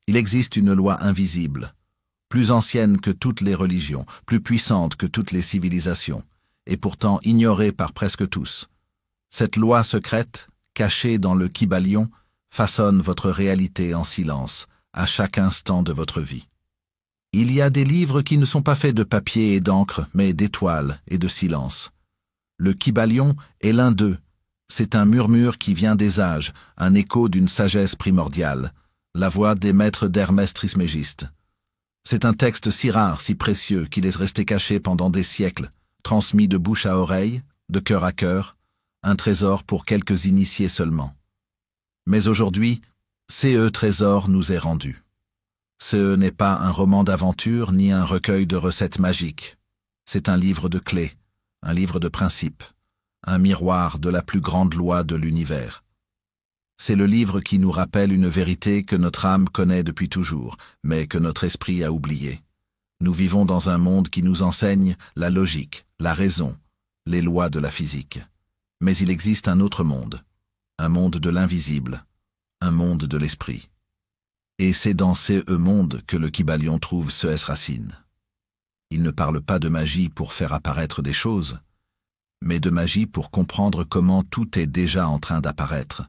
Il existe une loi invisible, plus ancienne que toutes les religions, plus puissante que toutes les civilisations, et pourtant ignorée par presque tous. Cette loi secrète, cachée dans le Kybalion, façonne votre réalité en silence, à chaque instant de votre vie. Il y a des livres qui ne sont pas faits de papier et d'encre, mais d'étoiles et de silence. Le Kybalion est l'un d'eux. C'est un murmure qui vient des âges, un écho d'une sagesse primordiale, la voix des maîtres d'Hermès Trismégiste. C'est un texte si rare, si précieux, qu'il est resté caché pendant des siècles, transmis de bouche à oreille, de cœur à cœur, un trésor pour quelques initiés seulement. Mais aujourd'hui, ce trésor nous est rendu. Ce n'est pas un roman d'aventure ni un recueil de recettes magiques. C'est un livre de clés, un livre de principes, un miroir de la plus grande loi de l'univers. C'est le livre qui nous rappelle une vérité que notre âme connaît depuis toujours, mais que notre esprit a oubliée. Nous vivons dans un monde qui nous enseigne la logique, la raison, les lois de la physique. Mais il existe un autre monde, un monde de l'invisible, un monde de l'esprit. Et c'est dans ce monde que le Kybalion trouve ses racines. Il ne parle pas de magie pour faire apparaître des choses, mais de magie pour comprendre comment tout est déjà en train d'apparaître,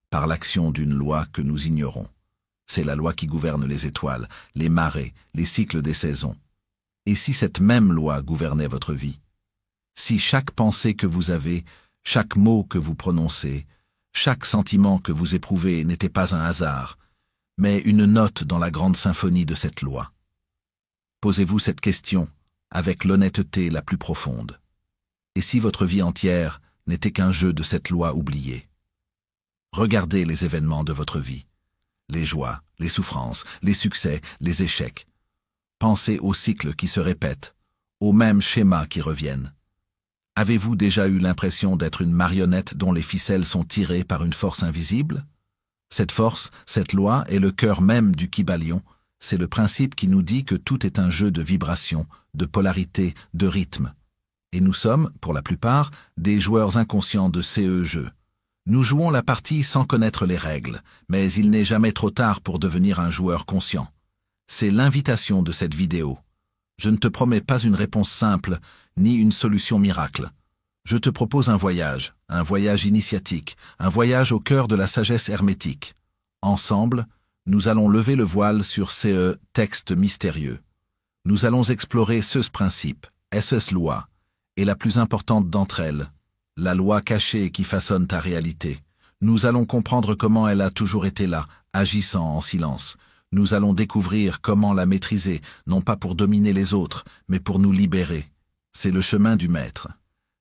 par l'action d'une loi que nous ignorons. C'est la loi qui gouverne les étoiles, les marées, les cycles des saisons. Et si cette même loi gouvernait votre vie? Si chaque pensée que vous avez, chaque mot que vous prononcez, chaque sentiment que vous éprouvez n'était pas un hasard, mais une note dans la grande symphonie de cette loi. Posez-vous cette question avec l'honnêteté la plus profonde. Et si votre vie entière n'était qu'un jeu de cette loi oubliée? Regardez les événements de votre vie, les joies, les souffrances, les succès, les échecs. Pensez aux cycles qui se répètent, aux mêmes schémas qui reviennent. Avez-vous déjà eu l'impression d'être une marionnette dont les ficelles sont tirées par une force invisible? Cette force, cette loi est le cœur même du Kybalion. C'est le principe qui nous dit que tout est un jeu de vibrations, de polarité, de rythme. Et nous sommes, pour la plupart, des joueurs inconscients de ces jeux. Nous jouons la partie sans connaître les règles, mais il n'est jamais trop tard pour devenir un joueur conscient. C'est l'invitation de cette vidéo. Je ne te promets pas une réponse simple, ni une solution miracle. Je te propose un voyage initiatique, un voyage au cœur de la sagesse hermétique. Ensemble, nous allons lever le voile sur ces textes mystérieux. Nous allons explorer ce principe, cette loi, et la plus importante d'entre elles, la loi cachée qui façonne ta réalité. Nous allons comprendre comment elle a toujours été là, agissant en silence. Nous allons découvrir comment la maîtriser, non pas pour dominer les autres, mais pour nous libérer. C'est le chemin du maître.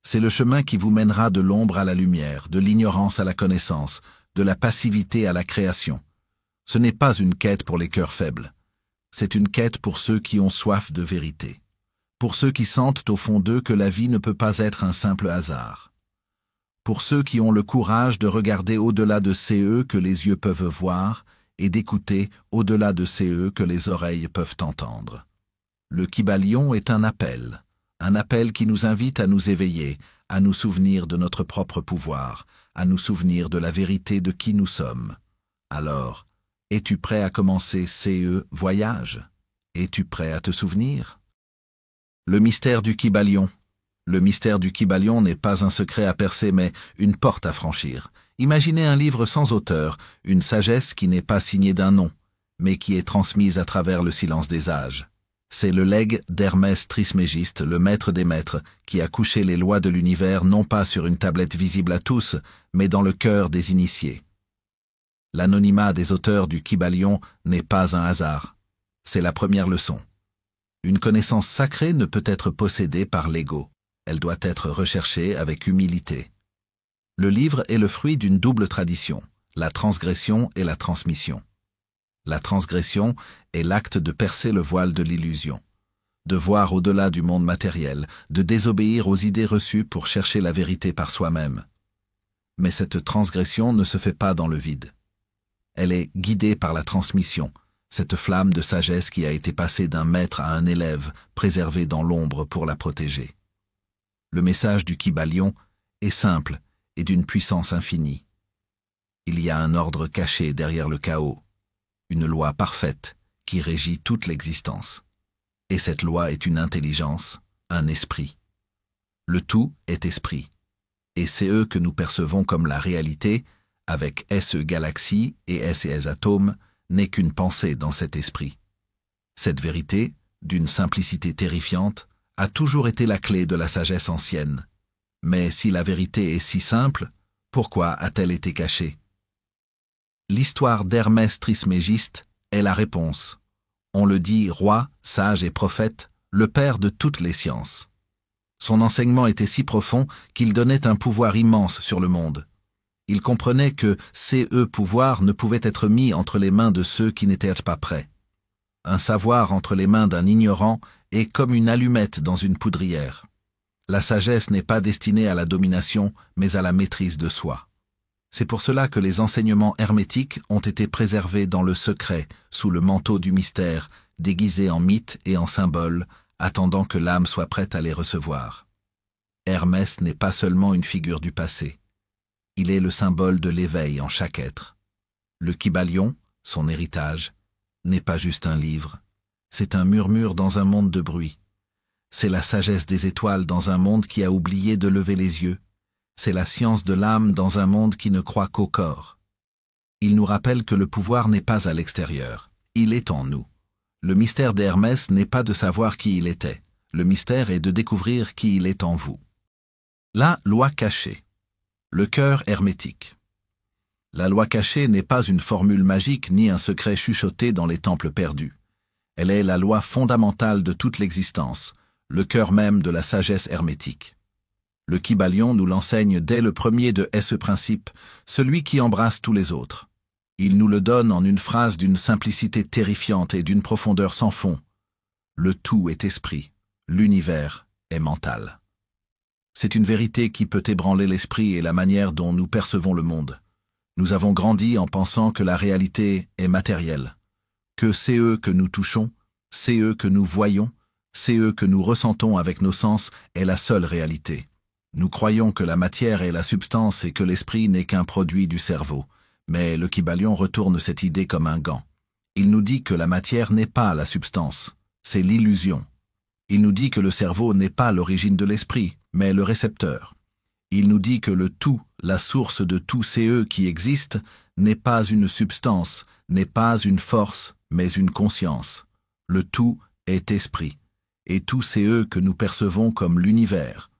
C'est le chemin qui vous mènera de l'ombre à la lumière, de l'ignorance à la connaissance, de la passivité à la création. Ce n'est pas une quête pour les cœurs faibles. C'est une quête pour ceux qui ont soif de vérité. Pour ceux qui sentent au fond d'eux que la vie ne peut pas être un simple hasard. Pour ceux qui ont le courage de regarder au-delà de ces que les yeux peuvent voir et d'écouter au-delà de ces que les oreilles peuvent entendre. Le Kybalion est un appel qui nous invite à nous éveiller, à nous souvenir de notre propre pouvoir, à nous souvenir de la vérité de qui nous sommes. Alors, es-tu prêt à commencer ce voyage? Es-tu prêt à te souvenir? Le mystère du Kybalion. Le mystère du Kybalion n'est pas un secret à percer, mais une porte à franchir. Imaginez un livre sans auteur, une sagesse qui n'est pas signée d'un nom, mais qui est transmise à travers le silence des âges. C'est le legs d'Hermès Trismégiste, le maître des maîtres, qui a couché les lois de l'univers non pas sur une tablette visible à tous, mais dans le cœur des initiés. L'anonymat des auteurs du Kybalion n'est pas un hasard. C'est la première leçon. Une connaissance sacrée ne peut être possédée par l'ego. Elle doit être recherchée avec humilité. Le livre est le fruit d'une double tradition, la transgression et la transmission. La transgression est l'acte de percer le voile de l'illusion, de voir au-delà du monde matériel, de désobéir aux idées reçues pour chercher la vérité par soi-même. Mais cette transgression ne se fait pas dans le vide. Elle est guidée par la transmission, cette flamme de sagesse qui a été passée d'un maître à un élève, préservée dans l'ombre pour la protéger. Le message du Kybalion est simple et d'une puissance infinie. Il y a un ordre caché derrière le chaos, une loi parfaite qui régit toute l'existence. Et cette loi est une intelligence, un esprit. Le tout est esprit. Et c'est eux que nous percevons comme la réalité, avec SE galaxies et SES atomes, n'est qu'une pensée dans cet esprit. Cette vérité, d'une simplicité terrifiante, a toujours été la clé de la sagesse ancienne. Mais si la vérité est si simple, pourquoi a-t-elle été cachée? L'histoire d'Hermès Trismégiste est la réponse. On le dit roi, sage et prophète, le père de toutes les sciences. Son enseignement était si profond qu'il donnait un pouvoir immense sur le monde. Il comprenait que ces pouvoirs ne pouvaient être mis entre les mains de ceux qui n'étaient pas prêts. Un savoir entre les mains d'un ignorant est comme une allumette dans une poudrière. La sagesse n'est pas destinée à la domination, mais à la maîtrise de soi. C'est pour cela que les enseignements hermétiques ont été préservés dans le secret, sous le manteau du mystère, déguisés en mythes et en symboles, attendant que l'âme soit prête à les recevoir. Hermès n'est pas seulement une figure du passé. Il est le symbole de l'éveil en chaque être. Le Kybalion, son héritage, n'est pas juste un livre. C'est un murmure dans un monde de bruit. C'est la sagesse des étoiles dans un monde qui a oublié de lever les yeux. C'est la science de l'âme dans un monde qui ne croit qu'au corps. Il nous rappelle que le pouvoir n'est pas à l'extérieur, il est en nous. Le mystère d'Hermès n'est pas de savoir qui il était. Le mystère est de découvrir qui il est en vous. La loi cachée. Le cœur hermétique. La loi cachée n'est pas une formule magique ni un secret chuchoté dans les temples perdus. Elle est la loi fondamentale de toute l'existence, le cœur même de la sagesse hermétique. Le Kybalion nous l'enseigne dès le premier de ce principe, celui qui embrasse tous les autres. Il nous le donne en une phrase d'une simplicité terrifiante et d'une profondeur sans fond. Le tout est esprit, l'univers est mental. C'est une vérité qui peut ébranler l'esprit et la manière dont nous percevons le monde. Nous avons grandi en pensant que la réalité est matérielle, que c'est eux que nous touchons, c'est eux que nous voyons, c'est eux que nous ressentons avec nos sens est la seule réalité. Nous croyons que la matière est la substance et que l'esprit n'est qu'un produit du cerveau. Mais le Kybalion retourne cette idée comme un gant. Il nous dit que la matière n'est pas la substance, c'est l'illusion. Il nous dit que le cerveau n'est pas l'origine de l'esprit, mais le récepteur. Il nous dit que le tout, la source de tous ces qui existent, n'est pas une substance, n'est pas une force, mais une conscience. Le tout est esprit, et tous ces que nous percevons comme l'univers.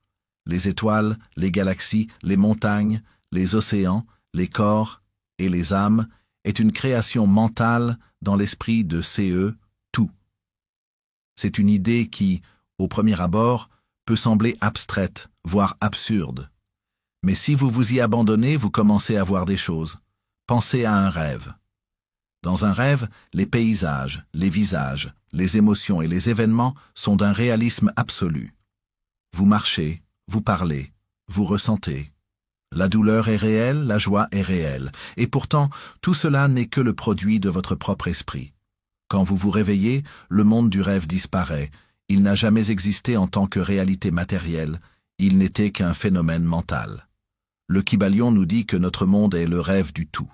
Les étoiles, les galaxies, les montagnes, les océans, les corps et les âmes est une création mentale dans l'esprit de tout. C'est une idée qui, au premier abord, peut sembler abstraite, voire absurde. Mais si vous vous y abandonnez, vous commencez à voir des choses. Pensez à un rêve. Dans un rêve, les paysages, les visages, les émotions et les événements sont d'un réalisme absolu. Vous marchez, vous parlez, vous ressentez. La douleur est réelle, la joie est réelle, et pourtant, tout cela n'est que le produit de votre propre esprit. Quand vous vous réveillez, le monde du rêve disparaît. Il n'a jamais existé en tant que réalité matérielle, il n'était qu'un phénomène mental. Le Kybalion nous dit que notre monde est le rêve du tout.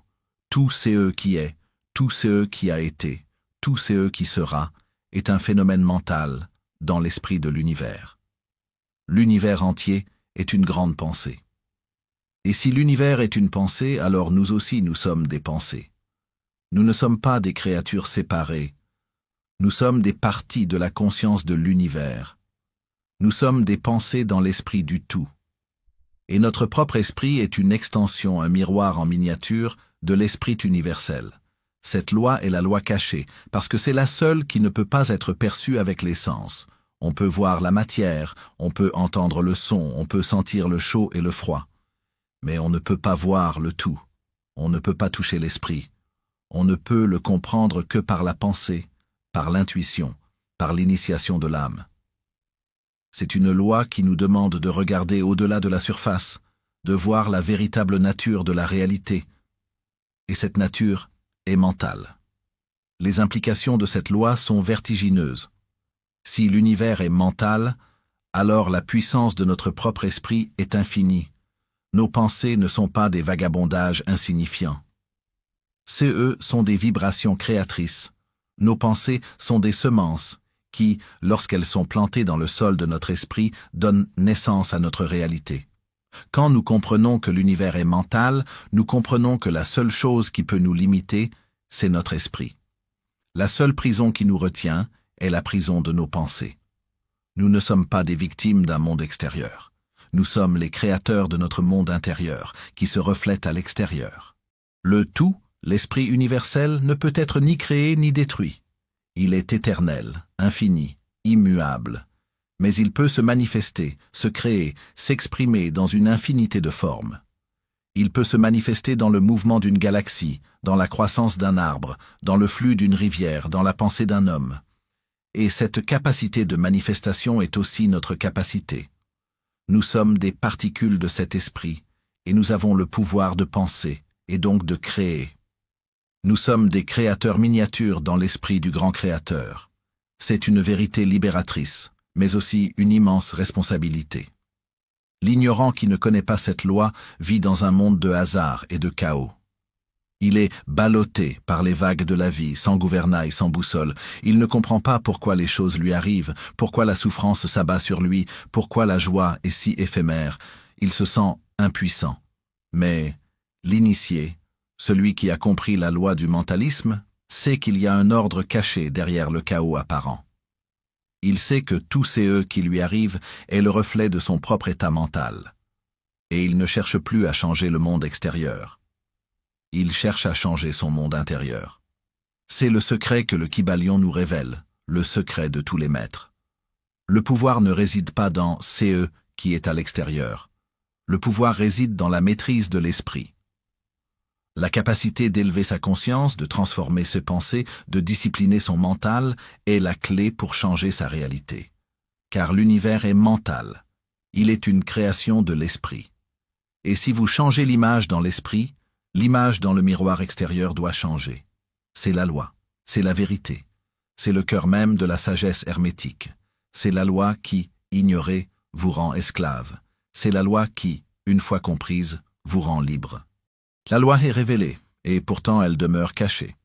Tout c'est qui est, tout c'est qui a été, tout c'est qui sera, est un phénomène mental dans l'esprit de l'univers. L'univers entier est une grande pensée. Et si l'univers est une pensée, alors nous aussi nous sommes des pensées. Nous ne sommes pas des créatures séparées. Nous sommes des parties de la conscience de l'univers. Nous sommes des pensées dans l'esprit du tout. Et notre propre esprit est une extension, un miroir en miniature de l'esprit universel. Cette loi est la loi cachée, parce que c'est la seule qui ne peut pas être perçue avec les sens. On peut voir la matière, on peut entendre le son, on peut sentir le chaud et le froid. Mais on ne peut pas voir le tout. On ne peut pas toucher l'esprit. On ne peut le comprendre que par la pensée, par l'intuition, par l'initiation de l'âme. C'est une loi qui nous demande de regarder au-delà de la surface, de voir la véritable nature de la réalité. Et cette nature est mentale. Les implications de cette loi sont vertigineuses. Si l'univers est mental, alors la puissance de notre propre esprit est infinie. Nos pensées ne sont pas des vagabondages insignifiants. CE sont des vibrations créatrices. Nos pensées sont des semences qui, lorsqu'elles sont plantées dans le sol de notre esprit, donnent naissance à notre réalité. Quand nous comprenons que l'univers est mental, nous comprenons que la seule chose qui peut nous limiter, c'est notre esprit. La seule prison qui nous retient est la prison de nos pensées. Nous ne sommes pas des victimes d'un monde extérieur. Nous sommes les créateurs de notre monde intérieur, qui se reflète à l'extérieur. Le tout, l'esprit universel, ne peut être ni créé ni détruit. Il est éternel, infini, immuable. Mais il peut se manifester, se créer, s'exprimer dans une infinité de formes. Il peut se manifester dans le mouvement d'une galaxie, dans la croissance d'un arbre, dans le flux d'une rivière, dans la pensée d'un homme. Et cette capacité de manifestation est aussi notre capacité. Nous sommes des particules de cet esprit, et nous avons le pouvoir de penser, et donc de créer. Nous sommes des créateurs miniatures dans l'esprit du grand créateur. C'est une vérité libératrice, mais aussi une immense responsabilité. L'ignorant qui ne connaît pas cette loi vit dans un monde de hasard et de chaos. Il est ballotté par les vagues de la vie, sans gouvernail, sans boussole. Il ne comprend pas pourquoi les choses lui arrivent, pourquoi la souffrance s'abat sur lui, pourquoi la joie est si éphémère. Il se sent impuissant. Mais l'initié, celui qui a compris la loi du mentalisme, sait qu'il y a un ordre caché derrière le chaos apparent. Il sait que tout CE qui lui arrive est le reflet de son propre état mental. Et il ne cherche plus à changer le monde extérieur. Il cherche à changer son monde intérieur. C'est le secret que le Kybalion nous révèle, le secret de tous les maîtres. Le pouvoir ne réside pas dans CE qui est à l'extérieur. Le pouvoir réside dans la maîtrise de l'esprit. La capacité d'élever sa conscience, de transformer ses pensées, de discipliner son mental est la clé pour changer sa réalité. Car l'univers est mental. Il est une création de l'esprit. Et si vous changez l'image dans l'esprit, l'image dans le miroir extérieur doit changer. C'est la loi, c'est la vérité. C'est le cœur même de la sagesse hermétique. C'est la loi qui, ignorée, vous rend esclave. C'est la loi qui, une fois comprise, vous rend libre. La loi est révélée, et pourtant elle demeure cachée.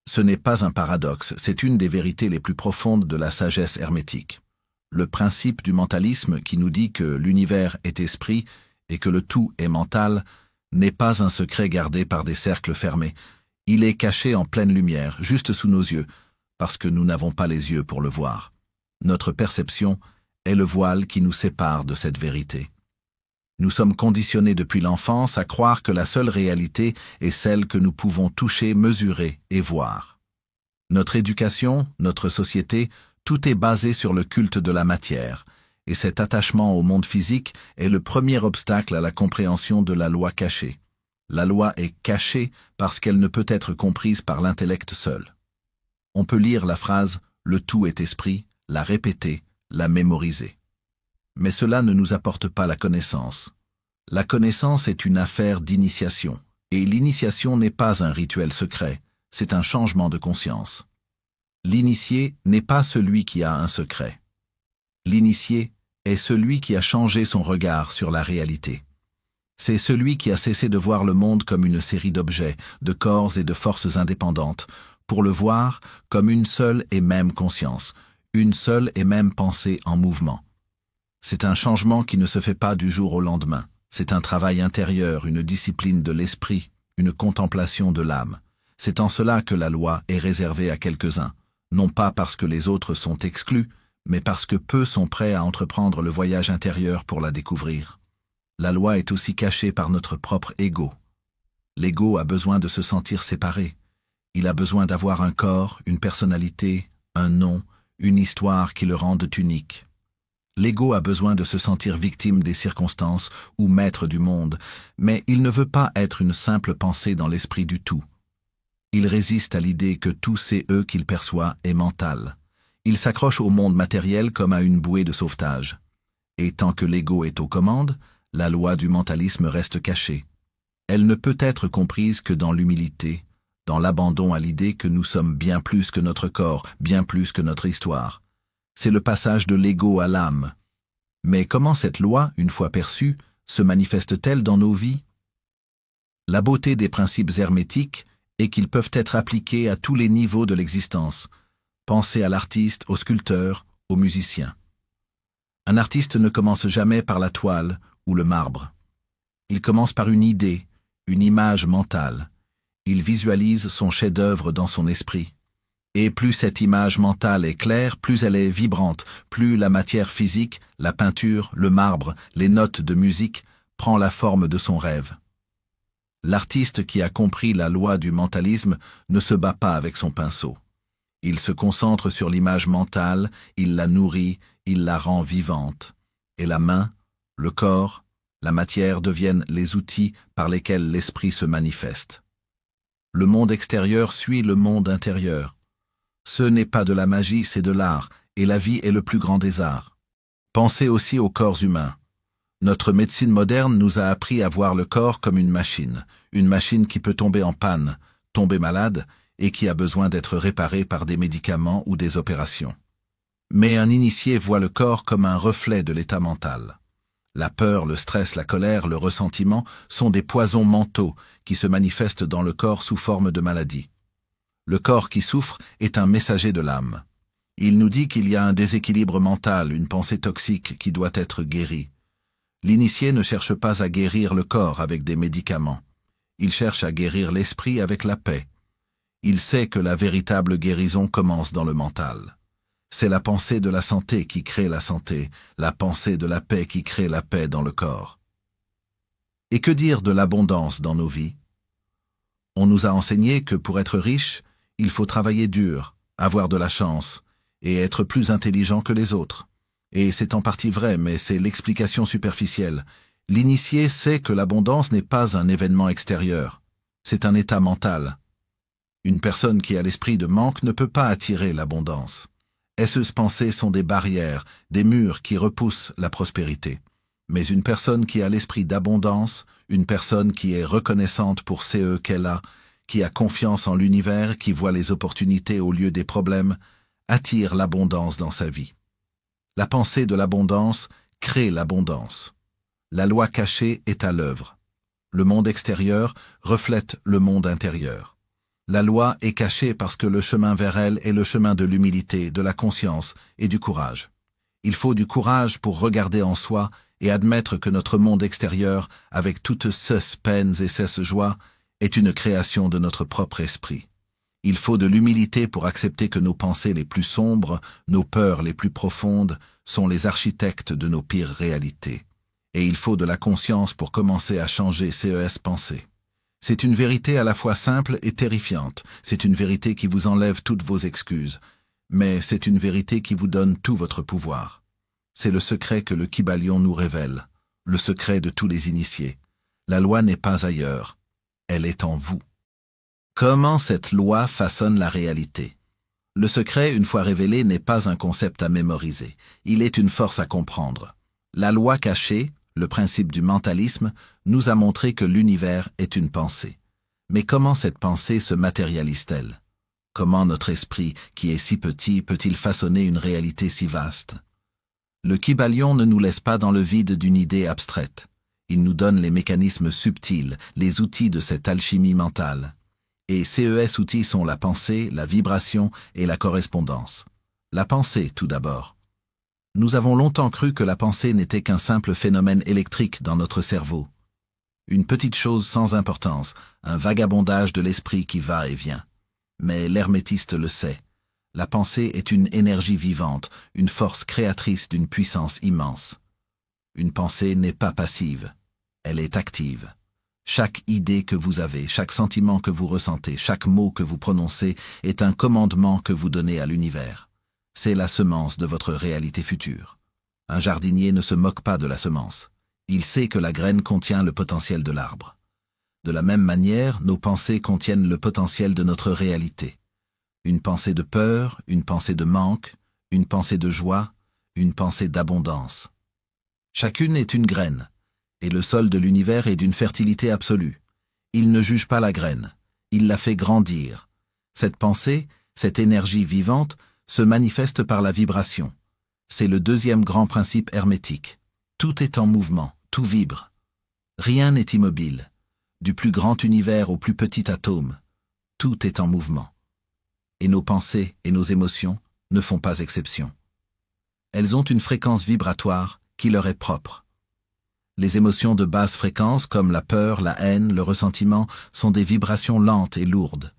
Ce n'est pas un paradoxe, c'est une des vérités les plus profondes de la sagesse hermétique. Le principe du mentalisme qui nous dit que l'univers est esprit et que le tout est mental n'est pas un secret gardé par des cercles fermés. Il est caché en pleine lumière, juste sous nos yeux, parce que nous n'avons pas les yeux pour le voir. Notre perception est le voile qui nous sépare de cette vérité. Nous sommes conditionnés depuis l'enfance à croire que la seule réalité est celle que nous pouvons toucher, mesurer et voir. Notre éducation, notre société, tout est basé sur le culte de la matière, et cet attachement au monde physique est le premier obstacle à la compréhension de la loi cachée. La loi est cachée parce qu'elle ne peut être comprise par l'intellect seul. On peut lire la phrase « le tout est esprit », la répéter, la mémoriser. Mais cela ne nous apporte pas la connaissance. La connaissance est une affaire d'initiation, et l'initiation n'est pas un rituel secret, c'est un changement de conscience. L'initié n'est pas celui qui a un secret. L'initié est celui qui a changé son regard sur la réalité. C'est celui qui a cessé de voir le monde comme une série d'objets, de corps et de forces indépendantes, pour le voir comme une seule et même conscience, une seule et même pensée en mouvement. C'est un changement qui ne se fait pas du jour au lendemain. C'est un travail intérieur, une discipline de l'esprit, une contemplation de l'âme. C'est en cela que la loi est réservée à quelques-uns, non pas parce que les autres sont exclus, mais parce que peu sont prêts à entreprendre le voyage intérieur pour la découvrir. La loi est aussi cachée par notre propre ego. L'ego a besoin de se sentir séparé. Il a besoin d'avoir un corps, une personnalité, un nom, une histoire qui le rendent unique. L'ego a besoin de se sentir victime des circonstances ou maître du monde, mais il ne veut pas être une simple pensée dans l'esprit du tout. Il résiste à l'idée que tout CE qu'il perçoit est mental. Il s'accroche au monde matériel comme à une bouée de sauvetage. Et tant que l'ego est aux commandes, la loi du mentalisme reste cachée. Elle ne peut être comprise que dans l'humilité, dans l'abandon à l'idée que nous sommes bien plus que notre corps, bien plus que notre histoire. C'est le passage de l'ego à l'âme. Mais comment cette loi, une fois perçue, se manifeste-t-elle dans nos vies? La beauté des principes hermétiques et qu'ils peuvent être appliqués à tous les niveaux de l'existence. Pensez à l'artiste, au sculpteur, au musicien. Un artiste ne commence jamais par la toile ou le marbre. Il commence par une idée, une image mentale. Il visualise son chef-d'œuvre dans son esprit. Et plus cette image mentale est claire, plus elle est vibrante, plus la matière physique, la peinture, le marbre, les notes de musique, prend la forme de son rêve. L'artiste qui a compris la loi du mentalisme ne se bat pas avec son pinceau. Il se concentre sur l'image mentale, il la nourrit, il la rend vivante. Et la main, le corps, la matière deviennent les outils par lesquels l'esprit se manifeste. Le monde extérieur suit le monde intérieur. Ce n'est pas de la magie, c'est de l'art, et la vie est le plus grand des arts. Pensez aussi au corps humain. Notre médecine moderne nous a appris à voir le corps comme une machine qui peut tomber en panne, tomber malade, et qui a besoin d'être réparée par des médicaments ou des opérations. Mais un initié voit le corps comme un reflet de l'état mental. La peur, le stress, la colère, le ressentiment sont des poisons mentaux qui se manifestent dans le corps sous forme de maladie. Le corps qui souffre est un messager de l'âme. Il nous dit qu'il y a un déséquilibre mental, une pensée toxique qui doit être guérie. L'initié ne cherche pas à guérir le corps avec des médicaments. Il cherche à guérir l'esprit avec la paix. Il sait que la véritable guérison commence dans le mental. C'est la pensée de la santé qui crée la santé, la pensée de la paix qui crée la paix dans le corps. Et que dire de l'abondance dans nos vies? On nous a enseigné que pour être riche, il faut travailler dur, avoir de la chance, et être plus intelligent que les autres. Et c'est en partie vrai, mais c'est l'explication superficielle. L'initié sait que l'abondance n'est pas un événement extérieur, c'est un état mental. Une personne qui a l'esprit de manque ne peut pas attirer l'abondance. Ces pensées sont des barrières, des murs qui repoussent la prospérité. Mais une personne qui a l'esprit d'abondance, une personne qui est reconnaissante pour ce qu'elle a, qui a confiance en l'univers, qui voit les opportunités au lieu des problèmes, attire l'abondance dans sa vie. La pensée de l'abondance crée l'abondance. La loi cachée est à l'œuvre. Le monde extérieur reflète le monde intérieur. La loi est cachée parce que le chemin vers elle est le chemin de l'humilité, de la conscience et du courage. Il faut du courage pour regarder en soi et admettre que notre monde extérieur, avec toutes ces peines et ces joies, est une création de notre propre esprit. Il faut de l'humilité pour accepter que nos pensées les plus sombres, nos peurs les plus profondes, sont les architectes de nos pires réalités. Et il faut de la conscience pour commencer à changer ces pensées. C'est une vérité à la fois simple et terrifiante. C'est une vérité qui vous enlève toutes vos excuses. Mais c'est une vérité qui vous donne tout votre pouvoir. C'est le secret que le Kybalion nous révèle, le secret de tous les initiés. La loi n'est pas ailleurs, elle est en vous. Comment cette loi façonne la réalité? Le secret, une fois révélé, n'est pas un concept à mémoriser. Il est une force à comprendre. La loi cachée, le principe du mentalisme, nous a montré que l'univers est une pensée. Mais comment cette pensée se matérialise-t-elle? Comment notre esprit, qui est si petit, peut-il façonner une réalité si vaste? Le Kybalion ne nous laisse pas dans le vide d'une idée abstraite. Il nous donne les mécanismes subtils, les outils de cette alchimie mentale. Et ces outils sont la pensée, la vibration et la correspondance. La pensée, tout d'abord. Nous avons longtemps cru que la pensée n'était qu'un simple phénomène électrique dans notre cerveau. Une petite chose sans importance, un vagabondage de l'esprit qui va et vient. Mais l'hermétiste le sait. La pensée est une énergie vivante, une force créatrice d'une puissance immense. Une pensée n'est pas passive, elle est active. Chaque idée que vous avez, chaque sentiment que vous ressentez, chaque mot que vous prononcez est un commandement que vous donnez à l'univers. C'est la semence de votre réalité future. Un jardinier ne se moque pas de la semence. Il sait que la graine contient le potentiel de l'arbre. De la même manière, nos pensées contiennent le potentiel de notre réalité. Une pensée de peur, une pensée de manque, une pensée de joie, une pensée d'abondance. Chacune est une graine, et le sol de l'univers est d'une fertilité absolue. Il ne juge pas la graine, il la fait grandir. Cette pensée, cette énergie vivante, se manifeste par la vibration. C'est le deuxième grand principe hermétique. Tout est en mouvement, tout vibre. Rien n'est immobile, du plus grand univers au plus petit atome. tout est en mouvement. Et nos pensées et nos émotions ne font pas exception. Elles ont une fréquence vibratoire qui leur est propre. Les émotions de basse fréquence comme la peur, la haine, le ressentiment sont des vibrations lentes et lourdes.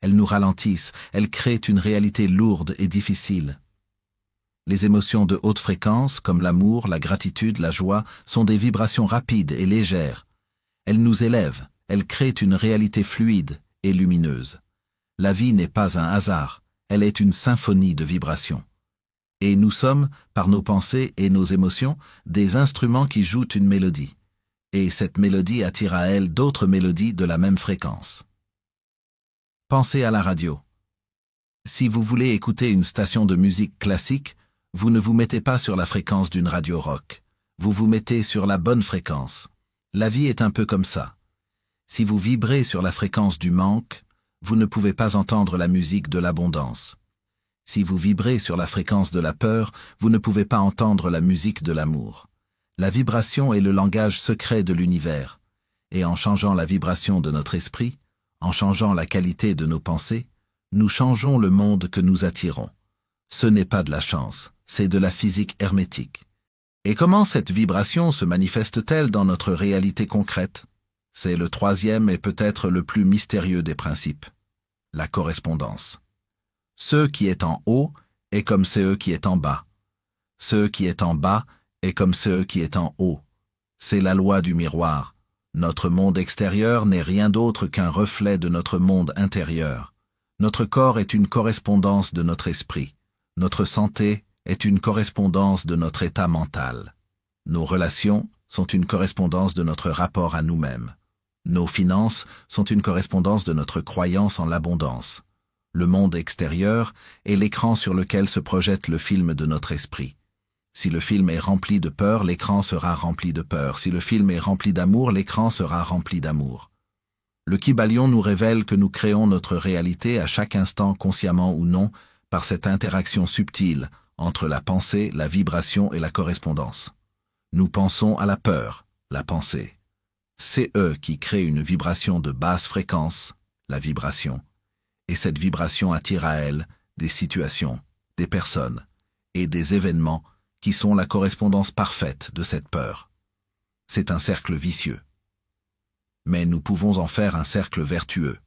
Elles nous ralentissent, elles créent une réalité lourde et difficile. Les émotions de haute fréquence comme l'amour, la gratitude, la joie sont des vibrations rapides et légères. Elles nous élèvent, elles créent une réalité fluide et lumineuse. La vie n'est pas un hasard, elle est une symphonie de vibrations. Et nous sommes, par nos pensées et nos émotions, des instruments qui jouent une mélodie. Et cette mélodie attire à elle d'autres mélodies de la même fréquence. Pensez à la radio. Si vous voulez écouter une station de musique classique, vous ne vous mettez pas sur la fréquence d'une radio rock. Vous vous mettez sur la bonne fréquence. La vie est un peu comme ça. Si vous vibrez sur la fréquence du manque, vous ne pouvez pas entendre la musique de l'abondance. Si vous vibrez sur la fréquence de la peur, vous ne pouvez pas entendre la musique de l'amour. La vibration est le langage secret de l'univers. Et en changeant la vibration de notre esprit, en changeant la qualité de nos pensées, nous changeons le monde que nous attirons. Ce n'est pas de la chance, c'est de la physique hermétique. Et comment cette vibration se manifeste-t-elle dans notre réalité concrète? C'est le troisième et peut-être le plus mystérieux des principes. La correspondance. Ce qui est en haut est comme ce qui est en bas. Ce qui est en bas est comme ce qui est en haut. C'est la loi du miroir. Notre monde extérieur n'est rien d'autre qu'un reflet de notre monde intérieur. Notre corps est une correspondance de notre esprit. Notre santé est une correspondance de notre état mental. Nos relations sont une correspondance de notre rapport à nous-mêmes. Nos finances sont une correspondance de notre croyance en l'abondance. Le monde extérieur est l'écran sur lequel se projette le film de notre esprit. Si le film est rempli de peur, l'écran sera rempli de peur. Si le film est rempli d'amour, l'écran sera rempli d'amour. Le Kybalion nous révèle que nous créons notre réalité à chaque instant, consciemment ou non, par cette interaction subtile entre la pensée, la vibration et la correspondance. Nous pensons à la peur, la pensée. C'est eux qui créent une vibration de basse fréquence, la vibration. Et cette vibration attire à elle des situations, des personnes et des événements qui sont la correspondance parfaite de cette peur. C'est un cercle vicieux. Mais nous pouvons en faire un cercle vertueux.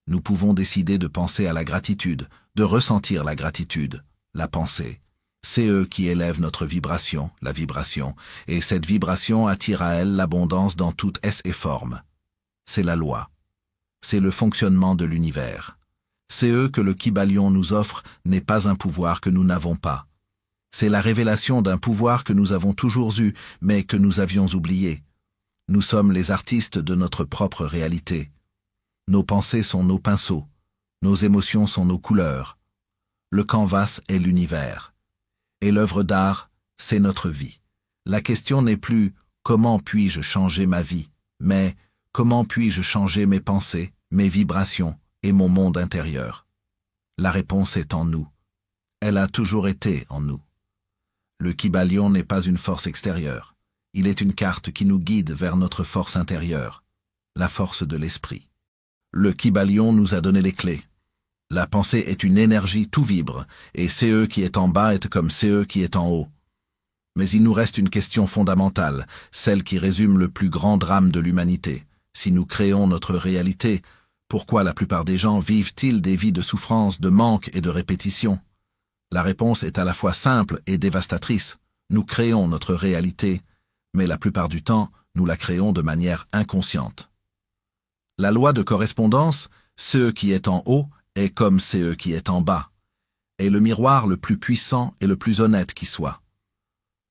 Nous pouvons décider de penser à la gratitude, de ressentir la gratitude, la pensée. C'est eux qui élèvent notre vibration, la vibration, et cette vibration attire à elle l'abondance dans toutes ses formes. C'est la loi. C'est le fonctionnement de l'univers. C'est eux que le Kybalion nous offre n'est pas un pouvoir que nous n'avons pas. C'est la révélation d'un pouvoir que nous avons toujours eu, mais que nous avions oublié. Nous sommes les artistes de notre propre réalité. Nos pensées sont nos pinceaux. Nos émotions sont nos couleurs. Le canvas est l'univers. Et l'œuvre d'art, c'est notre vie. La question n'est plus « comment puis-je changer ma vie ?», mais « comment puis-je changer mes pensées, mes vibrations et mon monde intérieur ?» La réponse est en nous. Elle a toujours été en nous. Le Kybalion n'est pas une force extérieure. Il est une carte qui nous guide vers notre force intérieure, la force de l'esprit. Le Kybalion nous a donné les clés. La pensée est une énergie, tout vibre, et CE qui est en bas est comme CE qui est en haut. Mais il nous reste une question fondamentale, celle qui résume le plus grand drame de l'humanité. Si nous créons notre réalité, pourquoi la plupart des gens vivent-ils des vies de souffrance, de manque et de répétition? La réponse est à la fois simple et dévastatrice. Nous créons notre réalité, mais la plupart du temps, nous la créons de manière inconsciente. La loi de correspondance, CE qui est en haut, est comme CE qui est en bas, est le miroir le plus puissant et le plus honnête qui soit.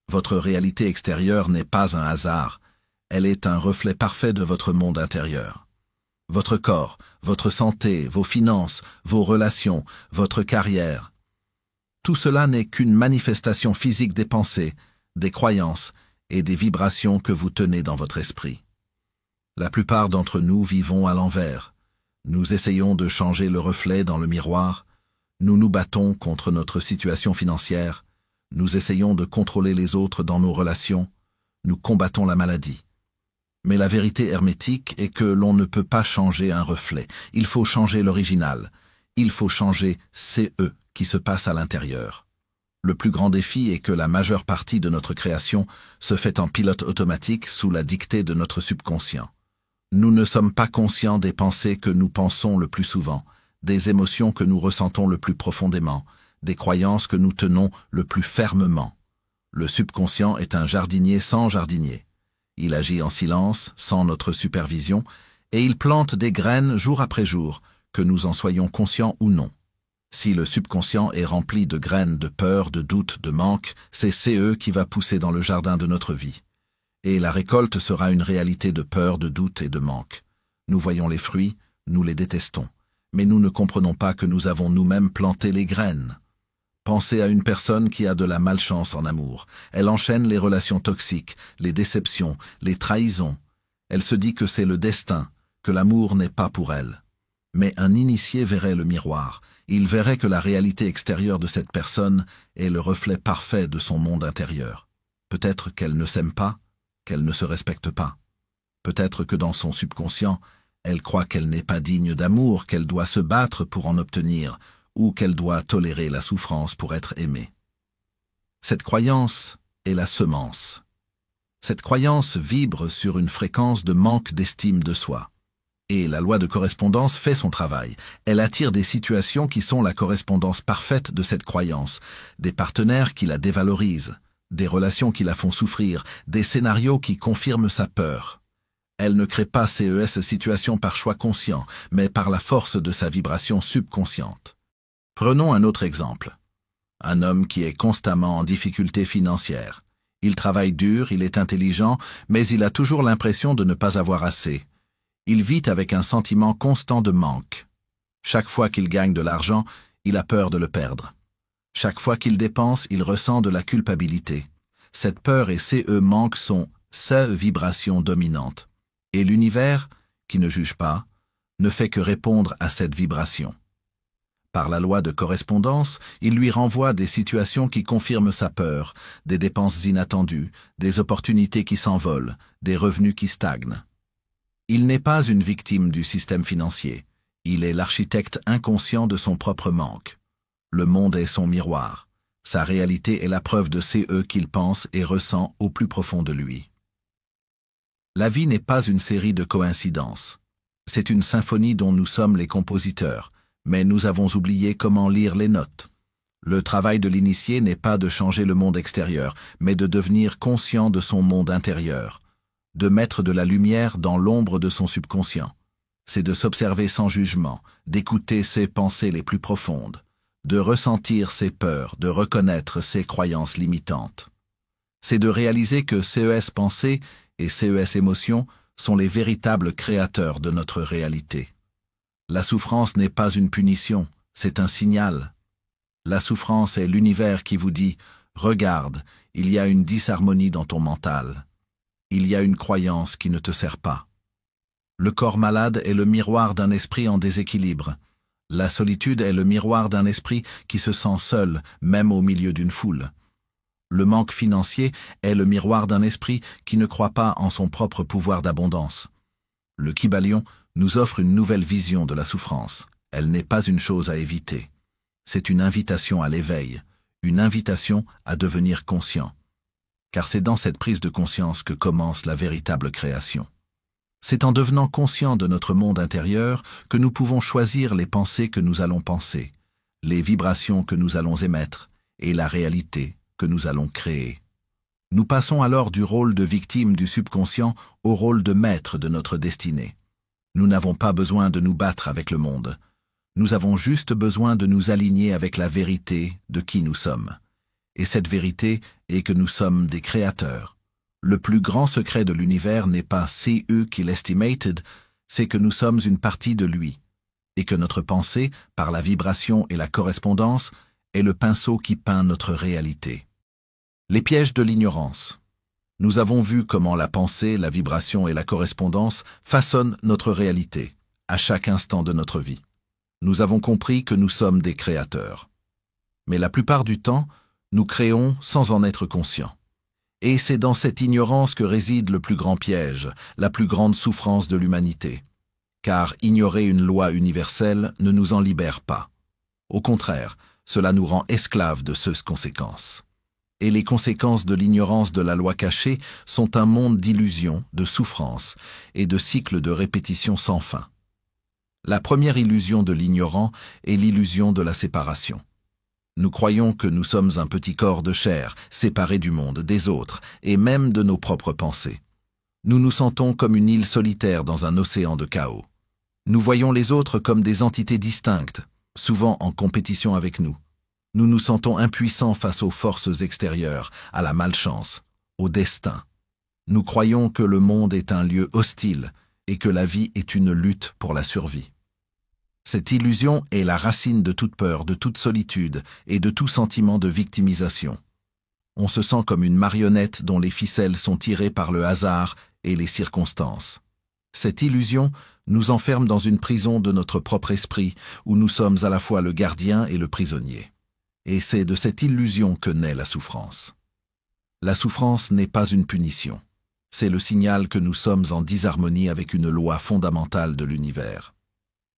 Votre réalité extérieure n'est pas un hasard, elle est un reflet parfait de votre monde intérieur. Votre corps, votre santé, vos finances, vos relations, votre carrière, tout cela n'est qu'une manifestation physique des pensées, des croyances et des vibrations que vous tenez dans votre esprit. La plupart d'entre nous vivons à l'envers. Nous essayons de changer le reflet dans le miroir, nous nous battons contre notre situation financière, nous essayons de contrôler les autres dans nos relations, nous combattons la maladie. Mais la vérité hermétique est que l'on ne peut pas changer un reflet. Il faut changer l'original. Il faut changer CE qui se passe à l'intérieur. Le plus grand défi est que la majeure partie de notre création se fait en pilote automatique sous la dictée de notre subconscient. Nous ne sommes pas conscients des pensées que nous pensons le plus souvent, des émotions que nous ressentons le plus profondément, des croyances que nous tenons le plus fermement. Le subconscient est un jardinier sans jardinier. Il agit en silence, sans notre supervision, et il plante des graines jour après jour, que nous en soyons conscients ou non. Si le subconscient est rempli de graines de peur, de doute, de manque, c'est CE qui va pousser dans le jardin de notre vie. Et la récolte sera une réalité de peur, de doute et de manque. Nous voyons les fruits, nous les détestons, mais nous ne comprenons pas que nous avons nous-mêmes planté les graines. Pensez à une personne qui a de la malchance en amour. Elle enchaîne les relations toxiques, les déceptions, les trahisons. Elle se dit que c'est le destin, que l'amour n'est pas pour elle. Mais un initié verrait le miroir. Il verrait que la réalité extérieure de cette personne est le reflet parfait de son monde intérieur. Peut-être qu'elle ne s'aime pas, qu'elle ne se respecte pas. Peut-être que dans son subconscient, elle croit qu'elle n'est pas digne d'amour, qu'elle doit se battre pour en obtenir, ou qu'elle doit tolérer la souffrance pour être aimée. Cette croyance est la semence. Cette croyance vibre sur une fréquence de manque d'estime de soi. Et la loi de correspondance fait son travail. Elle attire des situations qui sont la correspondance parfaite de cette croyance, des partenaires qui la dévalorisent, des relations qui la font souffrir, des scénarios qui confirment sa peur. Elle ne crée pas ces situations par choix conscient, mais par la force de sa vibration subconsciente. Prenons un autre exemple. Un homme qui est constamment en difficulté financière. Il travaille dur, il est intelligent, mais il a toujours l'impression de ne pas avoir assez. Il vit avec un sentiment constant de manque. Chaque fois qu'il gagne de l'argent, il a peur de le perdre. Chaque fois qu'il dépense, il ressent de la culpabilité. Cette peur et ces manques sont sa vibration dominante. Et l'univers, qui ne juge pas, ne fait que répondre à cette vibration. Par la loi de correspondance, il lui renvoie des situations qui confirment sa peur, des dépenses inattendues, des opportunités qui s'envolent, des revenus qui stagnent. Il n'est pas une victime du système financier. Il est l'architecte inconscient de son propre manque. Le monde est son miroir. Sa réalité est la preuve de CE qu'il pense et ressent au plus profond de lui. La vie n'est pas une série de coïncidences. C'est une symphonie dont nous sommes les compositeurs, mais nous avons oublié comment lire les notes. Le travail de l'initié n'est pas de changer le monde extérieur, mais de devenir conscient de son monde intérieur, de mettre de la lumière dans l'ombre de son subconscient. C'est de s'observer sans jugement, d'écouter ses pensées les plus profondes, de ressentir ses peurs, de reconnaître ses croyances limitantes. C'est de réaliser que CES pensées et CES émotions sont les véritables créateurs de notre réalité. La souffrance n'est pas une punition, c'est un signal. La souffrance est l'univers qui vous dit « Regarde, il y a une disharmonie dans ton mental. Il y a une croyance qui ne te sert pas. » Le corps malade est le miroir d'un esprit en déséquilibre. La solitude est le miroir d'un esprit qui se sent seul, même au milieu d'une foule. Le manque financier est le miroir d'un esprit qui ne croit pas en son propre pouvoir d'abondance. Le Kybalion nous offre une nouvelle vision de la souffrance. Elle n'est pas une chose à éviter. C'est une invitation à l'éveil, une invitation à devenir conscient. Car c'est dans cette prise de conscience que commence la véritable création. C'est en devenant conscient de notre monde intérieur que nous pouvons choisir les pensées que nous allons penser, les vibrations que nous allons émettre et la réalité que nous allons créer. Nous passons alors du rôle de victime du subconscient au rôle de maître de notre destinée. Nous n'avons pas besoin de nous battre avec le monde. Nous avons juste besoin de nous aligner avec la vérité de qui nous sommes. Et cette vérité est que nous sommes des créateurs. Le plus grand secret de l'univers n'est pas CE qu'il estimated, c'est que nous sommes une partie de lui, et que notre pensée, par la vibration et la correspondance, est le pinceau qui peint notre réalité. Les pièges de l'ignorance. Nous avons vu comment la pensée, la vibration et la correspondance façonnent notre réalité, à chaque instant de notre vie. Nous avons compris que nous sommes des créateurs. Mais la plupart du temps, nous créons sans en être conscients. Et c'est dans cette ignorance que réside le plus grand piège, la plus grande souffrance de l'humanité. Car ignorer une loi universelle ne nous en libère pas. Au contraire, cela nous rend esclaves de ces conséquences. Et les conséquences de l'ignorance de la loi cachée sont un monde d'illusions, de souffrances et de cycles de répétition sans fin. La première illusion de l'ignorant est l'illusion de la séparation. Nous croyons que nous sommes un petit corps de chair, séparé du monde, des autres, et même de nos propres pensées. Nous nous sentons comme une île solitaire dans un océan de chaos. Nous voyons les autres comme des entités distinctes, souvent en compétition avec nous. Nous nous sentons impuissants face aux forces extérieures, à la malchance, au destin. Nous croyons que le monde est un lieu hostile et que la vie est une lutte pour la survie. Cette illusion est la racine de toute peur, de toute solitude et de tout sentiment de victimisation. On se sent comme une marionnette dont les ficelles sont tirées par le hasard et les circonstances. Cette illusion nous enferme dans une prison de notre propre esprit où nous sommes à la fois le gardien et le prisonnier. Et c'est de cette illusion que naît la souffrance. La souffrance n'est pas une punition. C'est le signal que nous sommes en disharmonie avec une loi fondamentale de l'univers.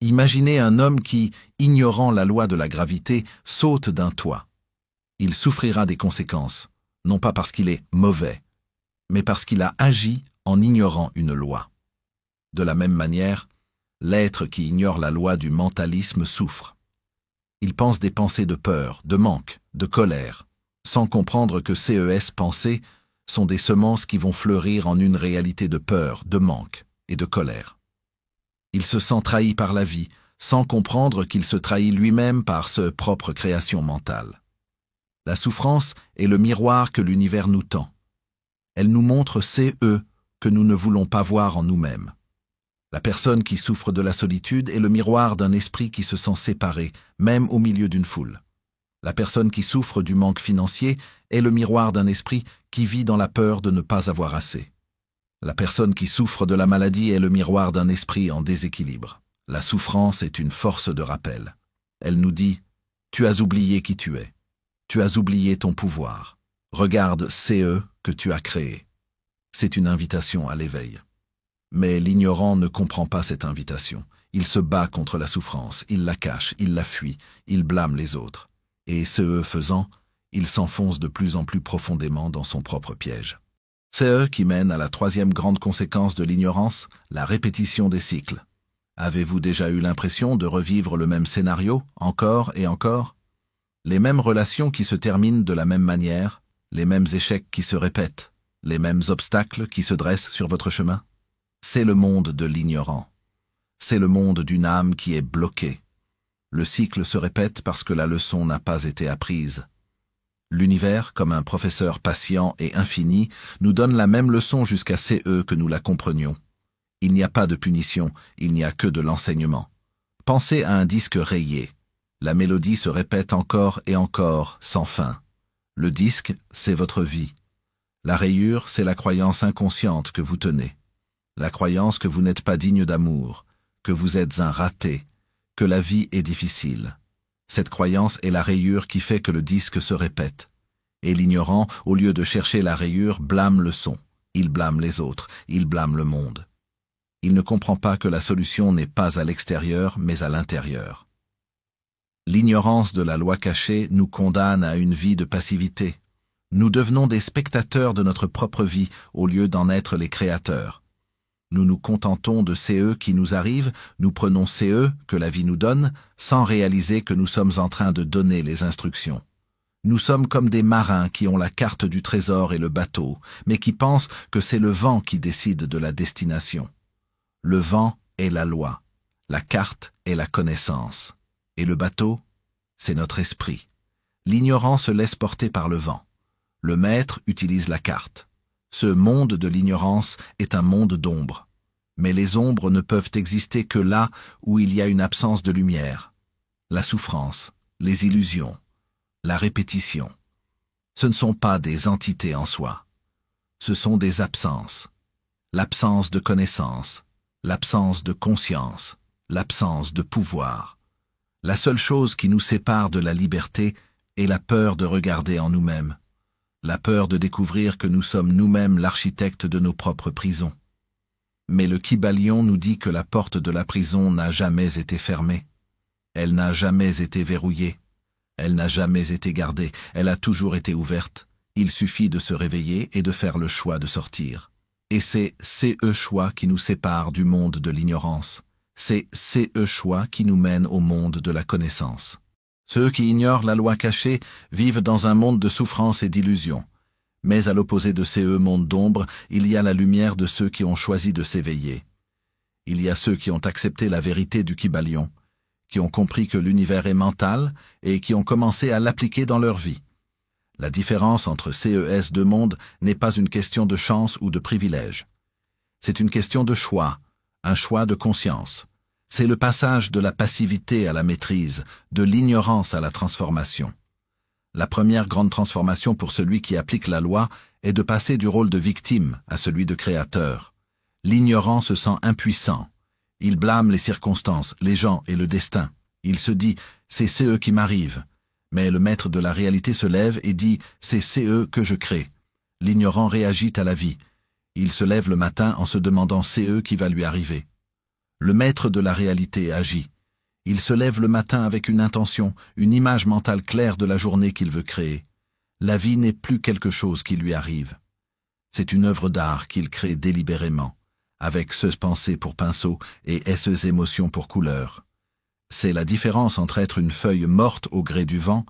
Imaginez un homme qui, ignorant la loi de la gravité, saute d'un toit. Il souffrira des conséquences, non pas parce qu'il est mauvais, mais parce qu'il a agi en ignorant une loi. De la même manière, l'être qui ignore la loi du mentalisme souffre. Il pense des pensées de peur, de manque, de colère, sans comprendre que ces pensées sont des semences qui vont fleurir en une réalité de peur, de manque et de colère. Il se sent trahi par la vie, sans comprendre qu'il se trahit lui-même par sa propre création mentale. La souffrance est le miroir que l'univers nous tend. Elle nous montre ces que nous ne voulons pas voir en nous-mêmes. La personne qui souffre de la solitude est le miroir d'un esprit qui se sent séparé, même au milieu d'une foule. La personne qui souffre du manque financier est le miroir d'un esprit qui vit dans la peur de ne pas avoir assez. La personne qui souffre de la maladie est le miroir d'un esprit en déséquilibre. La souffrance est une force de rappel. Elle nous dit « Tu as oublié qui tu es. Tu as oublié ton pouvoir. Regarde que tu as créé. » C'est une invitation à l'éveil. Mais l'ignorant ne comprend pas cette invitation. Il se bat contre la souffrance, il la cache, il la fuit, il blâme les autres. Et faisant, il s'enfonce de plus en plus profondément dans son propre piège. C'est qui mène à la troisième grande conséquence de l'ignorance, la répétition des cycles. Avez-vous déjà eu l'impression de revivre le même scénario, encore et encore? Les mêmes relations qui se terminent de la même manière, les mêmes échecs qui se répètent, les mêmes obstacles qui se dressent sur votre chemin? C'est le monde de l'ignorant. C'est le monde d'une âme qui est bloquée. Le cycle se répète parce que la leçon n'a pas été apprise. L'univers, comme un professeur patient et infini, nous donne la même leçon jusqu'à que nous la comprenions. Il n'y a pas de punition, il n'y a que de l'enseignement. Pensez à un disque rayé. La mélodie se répète encore et encore, sans fin. Le disque, c'est votre vie. La rayure, c'est la croyance inconsciente que vous tenez. La croyance que vous n'êtes pas digne d'amour, que vous êtes un raté, que la vie est difficile. Cette croyance est la rayure qui fait que le disque se répète. Et l'ignorant, au lieu de chercher la rayure, blâme le son. Il blâme les autres, il blâme le monde. Il ne comprend pas que la solution n'est pas à l'extérieur, mais à l'intérieur. L'ignorance de la loi cachée nous condamne à une vie de passivité. Nous devenons des spectateurs de notre propre vie au lieu d'en être les créateurs. Nous nous contentons de qui nous arrivent, nous prenons que la vie nous donne, sans réaliser que nous sommes en train de donner les instructions. Nous sommes comme des marins qui ont la carte du trésor et le bateau, mais qui pensent que c'est le vent qui décide de la destination. Le vent est la loi, la carte est la connaissance, et le bateau, c'est notre esprit. L'ignorant se laisse porter par le vent. Le maître utilise la carte. Ce monde de l'ignorance est un monde d'ombres. Mais les ombres ne peuvent exister que là où il y a une absence de lumière. La souffrance, les illusions, la répétition. Ce ne sont pas des entités en soi. Ce sont des absences. L'absence de connaissance, l'absence de conscience, l'absence de pouvoir. La seule chose qui nous sépare de la liberté est la peur de regarder en nous-mêmes. la peur de découvrir que nous sommes nous-mêmes l'architecte de nos propres prisons. Mais le Kybalion nous dit que la porte de la prison n'a jamais été fermée. Elle n'a jamais été verrouillée. Elle n'a jamais été gardée. Elle a toujours été ouverte. Il suffit de se réveiller et de faire le choix de sortir. Et c'est ces choix qui nous séparent du monde de l'ignorance. C'est ces choix qui nous mènent au monde de la connaissance. Ceux qui ignorent la loi cachée vivent dans un monde de souffrance et d'illusion. Mais à l'opposé de ces mondes d'ombre, il y a la lumière de ceux qui ont choisi de s'éveiller. Il y a ceux qui ont accepté la vérité du Kybalion, qui ont compris que l'univers est mental et qui ont commencé à l'appliquer dans leur vie. La différence entre ces deux mondes n'est pas une question de chance ou de privilège. C'est une question de choix, un choix de conscience. C'est le passage de la passivité à la maîtrise, de l'ignorance à la transformation. La première grande transformation pour celui qui applique la loi est de passer du rôle de victime à celui de créateur. L'ignorant se sent impuissant. Il blâme les circonstances, les gens et le destin. Il se dit « c'est eux qui m'arrivent ». Mais le maître de la réalité se lève et dit « c'est eux que je crée ». L'ignorant réagit à la vie. Il se lève le matin en se demandant « c'est eux qui va lui arriver ». Le maître de la réalité agit. Il se lève le matin avec une intention, une image mentale claire de la journée qu'il veut créer. La vie n'est plus quelque chose qui lui arrive. C'est une œuvre d'art qu'il crée délibérément, avec ce pensée pour pinceau et ces émotions pour couleur. C'est la différence entre être une feuille morte au gré du vent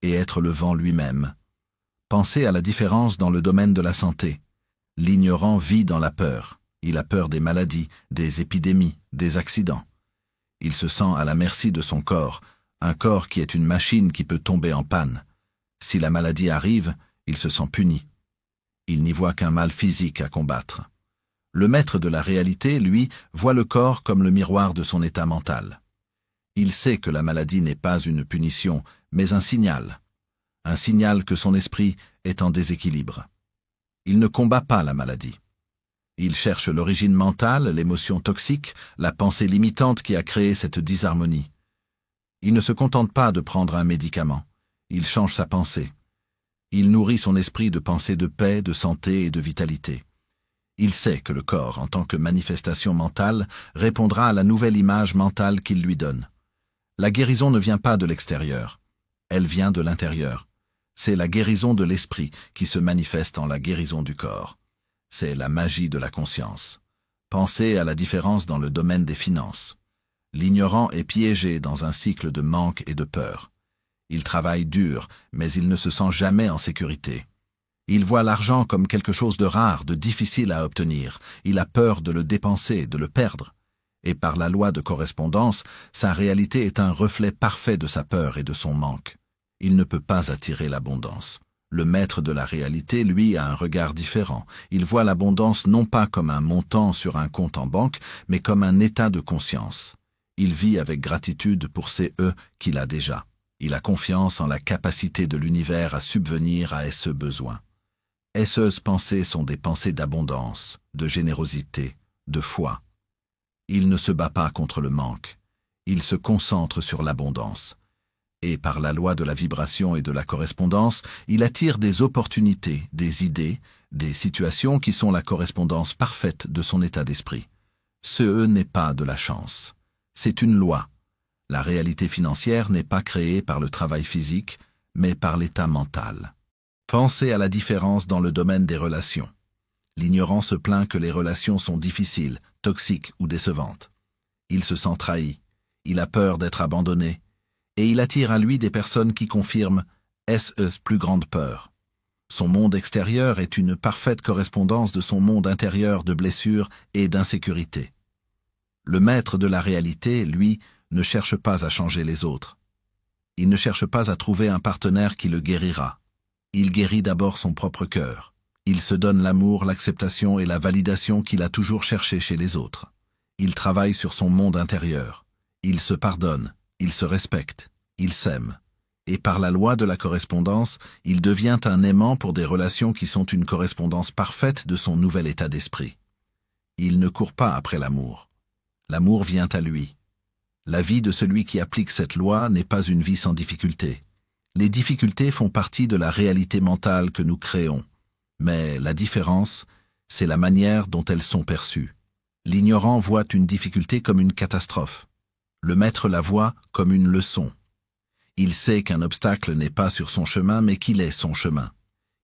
et être le vent lui-même. Pensez à la différence dans le domaine de la santé. L'ignorant vit dans la peur. Il a peur des maladies, des épidémies, des accidents. Il se sent à la merci de son corps, un corps qui est une machine qui peut tomber en panne. Si la maladie arrive, il se sent puni. Il n'y voit qu'un mal physique à combattre. Le maître de la réalité, lui, voit le corps comme le miroir de son état mental. Il sait que la maladie n'est pas une punition, mais un signal que son esprit est en déséquilibre. Il ne combat pas la maladie. Il cherche l'origine mentale, l'émotion toxique, la pensée limitante qui a créé cette disharmonie. Il ne se contente pas de prendre un médicament. Il change sa pensée. Il nourrit son esprit de pensées de paix, de santé et de vitalité. Il sait que le corps, en tant que manifestation mentale, répondra à la nouvelle image mentale qu'il lui donne. La guérison ne vient pas de l'extérieur. Elle vient de l'intérieur. C'est la guérison de l'esprit qui se manifeste en la guérison du corps. C'est la magie de la conscience. Pensez à la différence dans le domaine des finances. L'ignorant est piégé dans un cycle de manque et de peur. Il travaille dur, mais il ne se sent jamais en sécurité. Il voit l'argent comme quelque chose de rare, de difficile à obtenir. Il a peur de le dépenser, de le perdre. Et par la loi de correspondance, sa réalité est un reflet parfait de sa peur et de son manque. Il ne peut pas attirer l'abondance. Le maître de la réalité, lui, a un regard différent. Il voit l'abondance non pas comme un montant sur un compte en banque, mais comme un état de conscience. Il vit avec gratitude pour ces qu'il a déjà. Il a confiance en la capacité de l'univers à subvenir à ce besoin. Ces pensées sont des pensées d'abondance, de générosité, de foi. Il ne se bat pas contre le manque. Il se concentre sur l'abondance. Et par la loi de la vibration et de la correspondance, il attire des opportunités, des idées, des situations qui sont la correspondance parfaite de son état d'esprit. Ce n'est pas de la chance. C'est une loi. La réalité financière n'est pas créée par le travail physique, mais par l'état mental. Pensez à la différence dans le domaine des relations. L'ignorant se plaint que les relations sont difficiles, toxiques ou décevantes. Il se sent trahi. Il a peur d'être abandonné. Et il attire à lui des personnes qui confirment plus grande peur. Son monde extérieur est une parfaite correspondance de son monde intérieur de blessures et d'insécurité. Le maître de la réalité, lui, ne cherche pas à changer les autres. Il ne cherche pas à trouver un partenaire qui le guérira. Il guérit d'abord son propre cœur. Il se donne l'amour, l'acceptation et la validation qu'il a toujours cherché chez les autres. Il travaille sur son monde intérieur. Il se pardonne. Il se respecte, il s'aime, et par la loi de la correspondance, il devient un aimant pour des relations qui sont une correspondance parfaite de son nouvel état d'esprit. Il ne court pas après l'amour. L'amour vient à lui. La vie de celui qui applique cette loi n'est pas une vie sans difficulté. Les difficultés font partie de la réalité mentale que nous créons, mais la différence, c'est la manière dont elles sont perçues. L'ignorant voit une difficulté comme une catastrophe. Le maître la voit comme une leçon. Il sait qu'un obstacle n'est pas sur son chemin, mais qu'il est son chemin.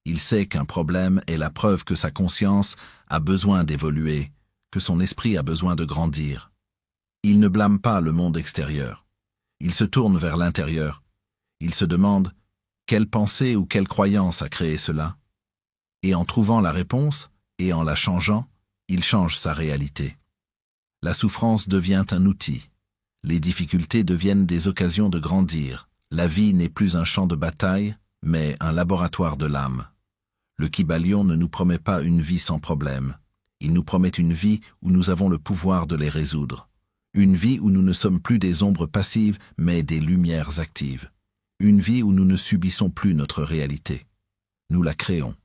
Il sait qu'un problème est la preuve que sa conscience a besoin d'évoluer, que son esprit a besoin de grandir. Il ne blâme pas le monde extérieur. Il se tourne vers l'intérieur. Il se demande quelle pensée ou quelle croyance a créé cela. Et en trouvant la réponse, et en la changeant, il change sa réalité. La souffrance devient un outil. Les difficultés deviennent des occasions de grandir. La vie n'est plus un champ de bataille, mais un laboratoire de l'âme. Le Kybalion ne nous promet pas une vie sans problème. Il nous promet une vie où nous avons le pouvoir de les résoudre. Une vie où nous ne sommes plus des ombres passives, mais des lumières actives. Une vie où nous ne subissons plus notre réalité. Nous la créons.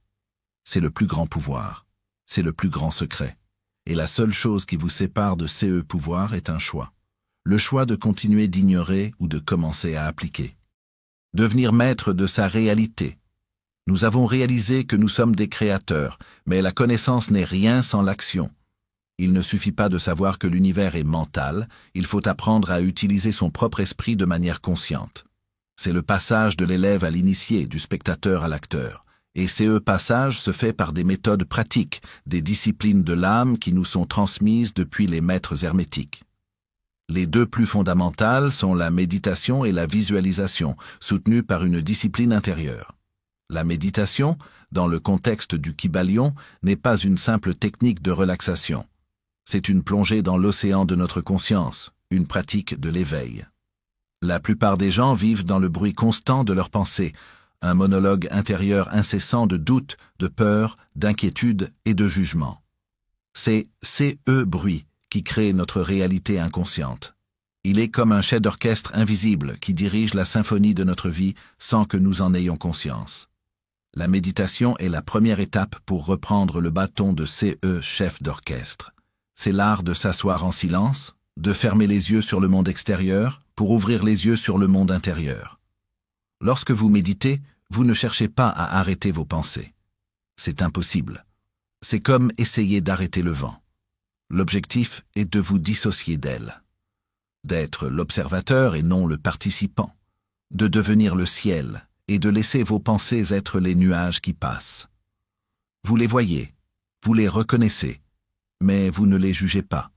C'est le plus grand pouvoir. C'est le plus grand secret. Et la seule chose qui vous sépare de ce pouvoir est un choix. Le choix de continuer d'ignorer ou de commencer à appliquer. Devenir maître de sa réalité. Nous avons réalisé que nous sommes des créateurs, mais la connaissance n'est rien sans l'action. Il ne suffit pas de savoir que l'univers est mental, il faut apprendre à utiliser son propre esprit de manière consciente. C'est le passage de l'élève à l'initié, du spectateur à l'acteur. Et ce passage se fait par des méthodes pratiques, des disciplines de l'âme qui nous sont transmises depuis les maîtres hermétiques. Les deux plus fondamentales sont la méditation et la visualisation, soutenues par une discipline intérieure. La méditation, dans le contexte du Kybalion, n'est pas une simple technique de relaxation. C'est une plongée dans l'océan de notre conscience, une pratique de l'éveil. La plupart des gens vivent dans le bruit constant de leurs pensées, un monologue intérieur incessant de doutes, de peur, d'inquiétude et de jugement. C'est ce bruit qui crée notre réalité inconsciente. Il est comme un chef d'orchestre invisible qui dirige la symphonie de notre vie sans que nous en ayons conscience. La méditation est la première étape pour reprendre le bâton de ce chef d'orchestre. C'est l'art de s'asseoir en silence, de fermer les yeux sur le monde extérieur pour ouvrir les yeux sur le monde intérieur. Lorsque vous méditez, vous ne cherchez pas à arrêter vos pensées. C'est impossible. C'est comme essayer d'arrêter le vent. L'objectif est de vous dissocier d'elle, d'être l'observateur et non le participant, de devenir le ciel et de laisser vos pensées être les nuages qui passent. Vous les voyez, vous les reconnaissez, mais vous ne les jugez pas,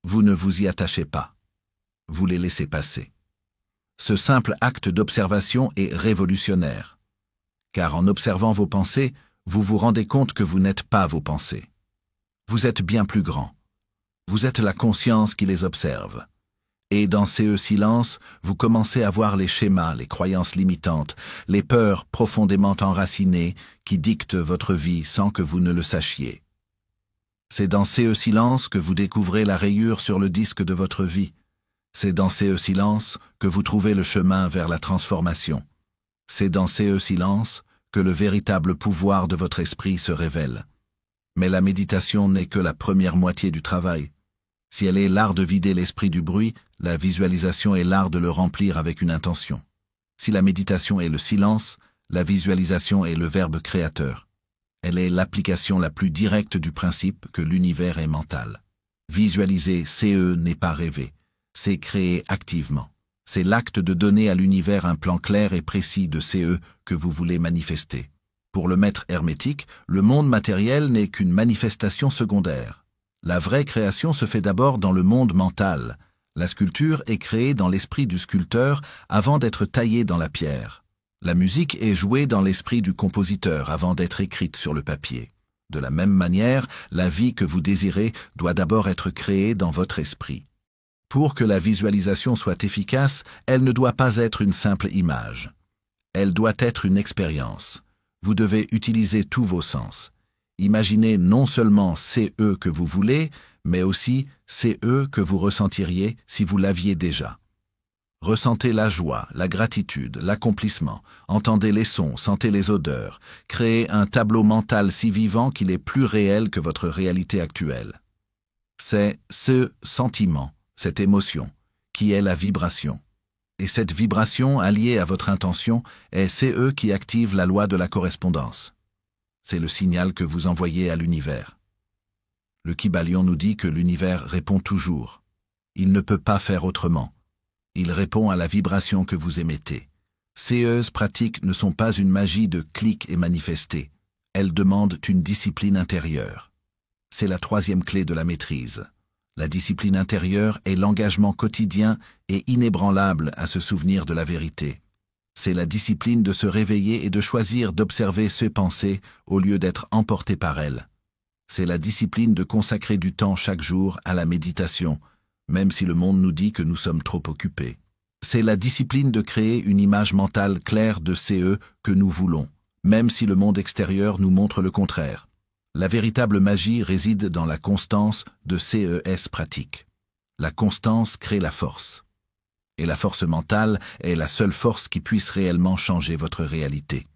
vous ne vous y attachez pas, vous les laissez passer. Ce simple acte d'observation est révolutionnaire, car en observant vos pensées, vous vous rendez compte que vous n'êtes pas vos pensées. Vous êtes bien plus grand. Vous êtes la conscience qui les observe. Et dans ces silences, vous commencez à voir les schémas, les croyances limitantes, les peurs profondément enracinées qui dictent votre vie sans que vous ne le sachiez. C'est dans ces silences que vous découvrez la rayure sur le disque de votre vie. C'est dans ces silences que vous trouvez le chemin vers la transformation. C'est dans ces silences que le véritable pouvoir de votre esprit se révèle. Mais la méditation n'est que la première moitié du travail. Si elle est l'art de vider l'esprit du bruit, la visualisation est l'art de le remplir avec une intention. Si la méditation est le silence, la visualisation est le verbe créateur. Elle est l'application la plus directe du principe que l'univers est mental. Visualiser n'est pas rêver, c'est créer activement. C'est l'acte de donner à l'univers un plan clair et précis de que vous voulez manifester. Pour le maître hermétique, le monde matériel n'est qu'une manifestation secondaire. La vraie création se fait d'abord dans le monde mental. La sculpture est créée dans l'esprit du sculpteur avant d'être taillée dans la pierre. La musique est jouée dans l'esprit du compositeur avant d'être écrite sur le papier. De la même manière, la vie que vous désirez doit d'abord être créée dans votre esprit. Pour que la visualisation soit efficace, elle ne doit pas être une simple image. Elle doit être une expérience. Vous devez utiliser tous vos sens. Imaginez non seulement que vous voulez, mais aussi que vous ressentiriez si vous l'aviez déjà. Ressentez la joie, la gratitude, l'accomplissement, entendez les sons, sentez les odeurs, créez un tableau mental si vivant qu'il est plus réel que votre réalité actuelle. C'est ce sentiment, cette émotion, qui est la vibration. Et cette vibration alliée à votre intention est CE qui active la loi de la correspondance. C'est le signal que vous envoyez à l'univers. Le Kybalion nous dit que l'univers répond toujours. Il ne peut pas faire autrement. Il répond à la vibration que vous émettez. Ces pratiques ne sont pas une magie de clic et manifester. Elles demandent une discipline intérieure. C'est la troisième clé de la maîtrise. La discipline intérieure est l'engagement quotidien et inébranlable à se souvenir de la vérité. C'est la discipline de se réveiller et de choisir d'observer ses pensées au lieu d'être emporté par elles. C'est la discipline de consacrer du temps chaque jour à la méditation, même si le monde nous dit que nous sommes trop occupés. C'est la discipline de créer une image mentale claire de CE que nous voulons, même si le monde extérieur nous montre le contraire. La véritable magie réside dans la constance de CES pratique. La constance crée la force. Et la force mentale est la seule force qui puisse réellement changer votre réalité.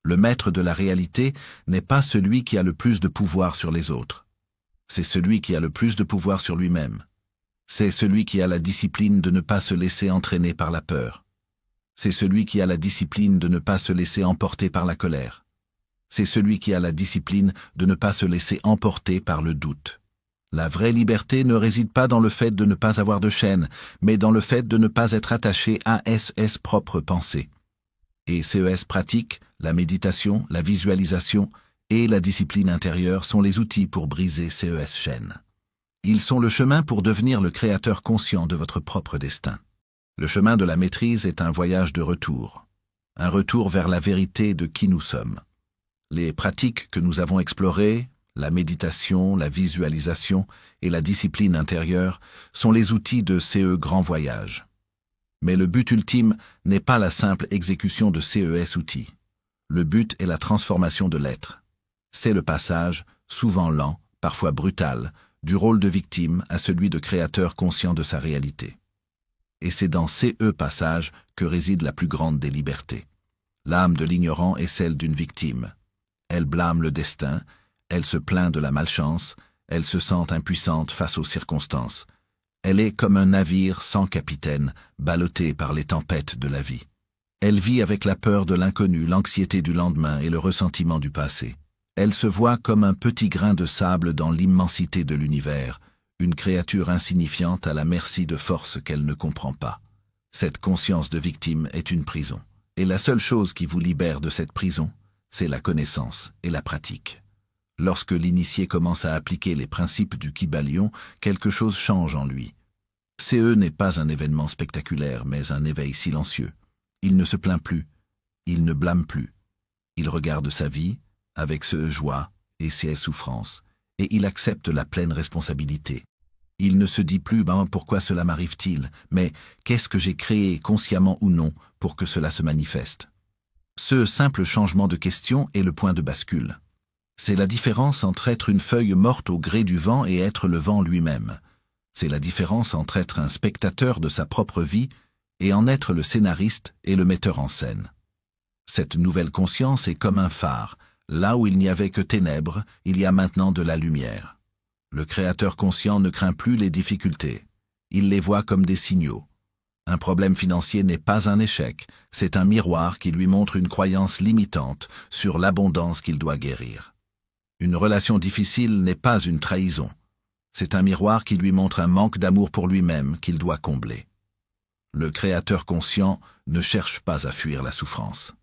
Le maître de la réalité n'est pas celui qui a le plus de pouvoir sur les autres. C'est celui qui a le plus de pouvoir sur lui-même. C'est celui qui a la discipline de ne pas se laisser entraîner par la peur. C'est celui qui a la discipline de ne pas se laisser emporter par la colère. C'est celui qui a la discipline de ne pas se laisser emporter par le doute. La vraie liberté ne réside pas dans le fait de ne pas avoir de chaîne, mais dans le fait de ne pas être attaché à SS propre pensée. Et CES pratique, la méditation, la visualisation et la discipline intérieure sont les outils pour briser CES chaîne. Ils sont le chemin pour devenir le créateur conscient de votre propre destin. Le chemin de la maîtrise est un voyage de retour. Un retour vers la vérité de qui nous sommes. Les pratiques que nous avons explorées, la méditation, la visualisation et la discipline intérieure sont les outils de CE grand voyage. Mais le but ultime n'est pas la simple exécution de CES outils. Le but est la transformation de l'être. C'est le passage, souvent lent, parfois brutal, du rôle de victime à celui de créateur conscient de sa réalité. Et c'est dans CE passage que réside la plus grande des libertés. L'âme de l'ignorant est celle d'une victime. Elle blâme le destin, elle se plaint de la malchance, elle se sent impuissante face aux circonstances. Elle est comme un navire sans capitaine, ballotté par les tempêtes de la vie. Elle vit avec la peur de l'inconnu, l'anxiété du lendemain et le ressentiment du passé. Elle se voit comme un petit grain de sable dans l'immensité de l'univers, une créature insignifiante à la merci de forces qu'elle ne comprend pas. Cette conscience de victime est une prison. Et la seule chose qui vous libère de cette prison, c'est la connaissance et la pratique. Lorsque l'initié commence à appliquer les principes du Kybalion, quelque chose change en lui. CE n'est pas un événement spectaculaire, mais un éveil silencieux. Il ne se plaint plus, il ne blâme plus. Il regarde sa vie, avec ses joies et ses souffrances, et il accepte la pleine responsabilité. Il ne se dit plus « pourquoi cela m'arrive-t-il ?» mais « qu'est-ce que j'ai créé, consciemment ou non, pour que cela se manifeste ?» Ce simple changement de question est le point de bascule. C'est la différence entre être une feuille morte au gré du vent et être le vent lui-même. C'est la différence entre être un spectateur de sa propre vie et en être le scénariste et le metteur en scène. Cette nouvelle conscience est comme un phare. Là où il n'y avait que ténèbres, il y a maintenant de la lumière. Le créateur conscient ne craint plus les difficultés. Il les voit comme des signaux. Un problème financier n'est pas un échec, c'est un miroir qui lui montre une croyance limitante sur l'abondance qu'il doit guérir. Une relation difficile n'est pas une trahison. C'est un miroir qui lui montre un manque d'amour pour lui-même qu'il doit combler. Le créateur conscient ne cherche pas à fuir la souffrance.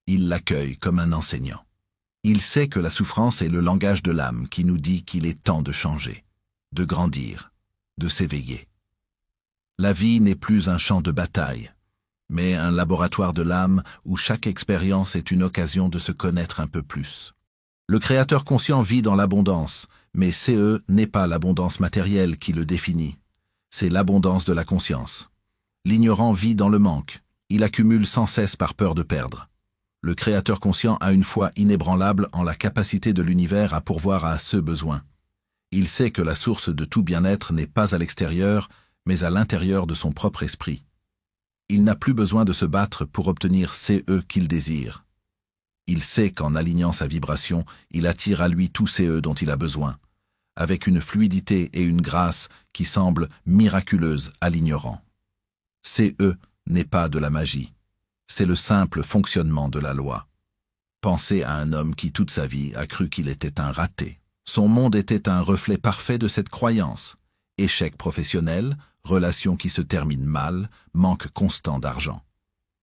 Il l'accueille comme un enseignant. Il sait que la souffrance est le langage de l'âme qui nous dit qu'il est temps de changer, de grandir, de s'éveiller. La vie n'est plus un champ de bataille, mais un laboratoire de l'âme où chaque expérience est une occasion de se connaître un peu plus. Le créateur conscient vit dans l'abondance, mais CE n'est pas l'abondance matérielle qui le définit, c'est l'abondance de la conscience. L'ignorant vit dans le manque, il accumule sans cesse par peur de perdre. Le créateur conscient a une foi inébranlable en la capacité de l'univers à pourvoir à ce besoin. Il sait que la source de tout bien-être n'est pas à l'extérieur, mais à l'intérieur de son propre esprit. Il n'a plus besoin de se battre pour obtenir CE qu'il désire. Il sait qu'en alignant sa vibration, il attire à lui tout CE dont il a besoin, avec une fluidité et une grâce qui semblent miraculeuses à l'ignorant. CE n'est pas de la magie. C'est le simple fonctionnement de la loi. Pensez à un homme qui toute sa vie a cru qu'il était un raté. Son monde était un reflet parfait de cette croyance. Échec professionnel, relations qui se terminent mal, manque constant d'argent.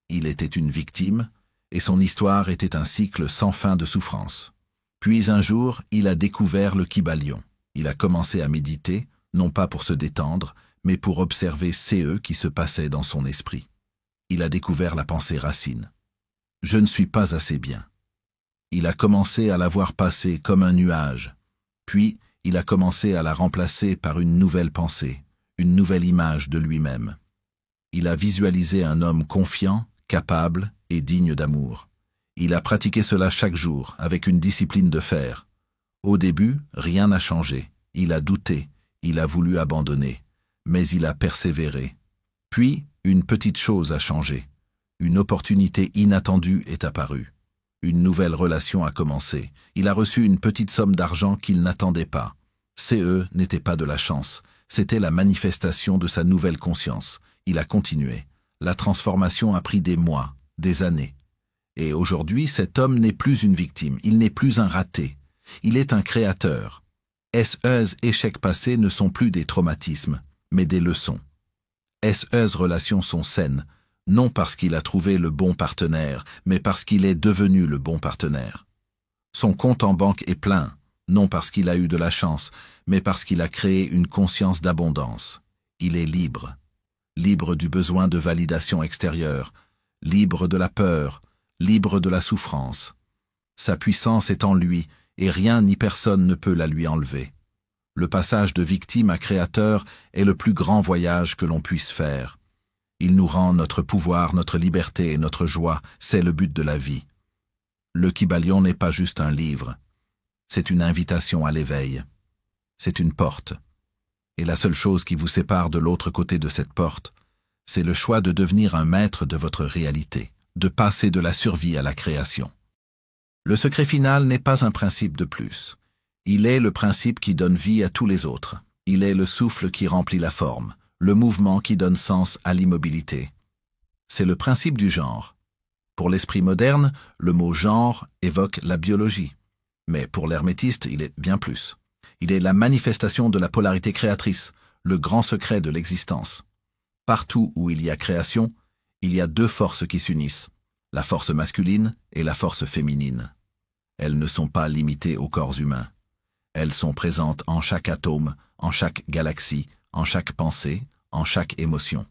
Il était une victime, et son histoire était un cycle sans fin de souffrance. Puis un jour, il a découvert le Kybalion. Il a commencé à méditer, non pas pour se détendre, mais pour observer ce qui se passait dans son esprit. Il a découvert la pensée racine. « Je ne suis pas assez bien ». Il a commencé à la voir passer comme un nuage. Puis, il a commencé à la remplacer par une nouvelle pensée, une nouvelle image de lui-même. Il a visualisé un homme confiant, capable et digne d'amour. Il a pratiqué cela chaque jour, avec une discipline de fer. Au début, rien n'a changé. Il a douté, il a voulu abandonner, mais il a persévéré. Puis, une petite chose a changé. Une opportunité inattendue est apparue. Une nouvelle relation a commencé. Il a reçu une petite somme d'argent qu'il n'attendait pas. N'était pas de la chance, c'était la manifestation de sa nouvelle conscience. Il a continué. La transformation a pris des mois, des années. Et aujourd'hui, cet homme n'est plus une victime, il n'est plus un raté. Il est un créateur. Échecs passés ne sont plus des traumatismes, mais des leçons. Relations sont saines, non parce qu'il a trouvé le bon partenaire, mais parce qu'il est devenu le bon partenaire. Son compte en banque est plein, non parce qu'il a eu de la chance, mais parce qu'il a créé une conscience d'abondance. Il est libre. Libre du besoin de validation extérieure, libre de la peur, libre de la souffrance. Sa puissance est en lui, et rien ni personne ne peut la lui enlever. Le passage de victime à créateur est le plus grand voyage que l'on puisse faire. Il nous rend notre pouvoir, notre liberté et notre joie, c'est le but de la vie. Le Kybalion n'est pas juste un livre, c'est une invitation à l'éveil. C'est une porte. Et la seule chose qui vous sépare de l'autre côté de cette porte, c'est le choix de devenir un maître de votre réalité, de passer de la survie à la création. Le secret final n'est pas un principe de plus. Il est le principe qui donne vie à tous les autres. Il est le souffle qui remplit la forme, le mouvement qui donne sens à l'immobilité. C'est le principe du genre. Pour l'esprit moderne, le mot genre évoque la biologie. Mais pour l'hermétiste, il est bien plus. Il est la manifestation de la polarité créatrice, le grand secret de l'existence. Partout où il y a création, il y a deux forces qui s'unissent, la force masculine et la force féminine. Elles ne sont pas limitées aux corps humains. Elles sont présentes en chaque atome, en chaque galaxie, en chaque pensée, en chaque émotion.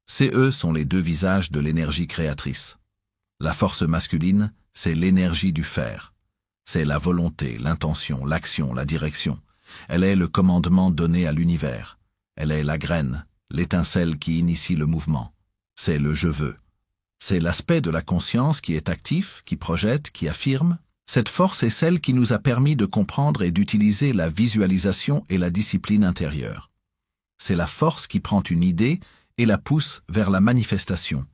Sont les deux visages de l'énergie créatrice. La force masculine, c'est l'énergie du faire. C'est la volonté, l'intention, l'action, la direction. Elle est le commandement donné à l'univers. Elle est la graine, l'étincelle qui initie le mouvement. C'est le « je veux ». C'est l'aspect de la conscience qui est actif, qui projette, qui affirme. Cette force est celle qui nous a permis de comprendre et d'utiliser la visualisation et la discipline intérieure. C'est la force qui prend une idée et la pousse vers la manifestation.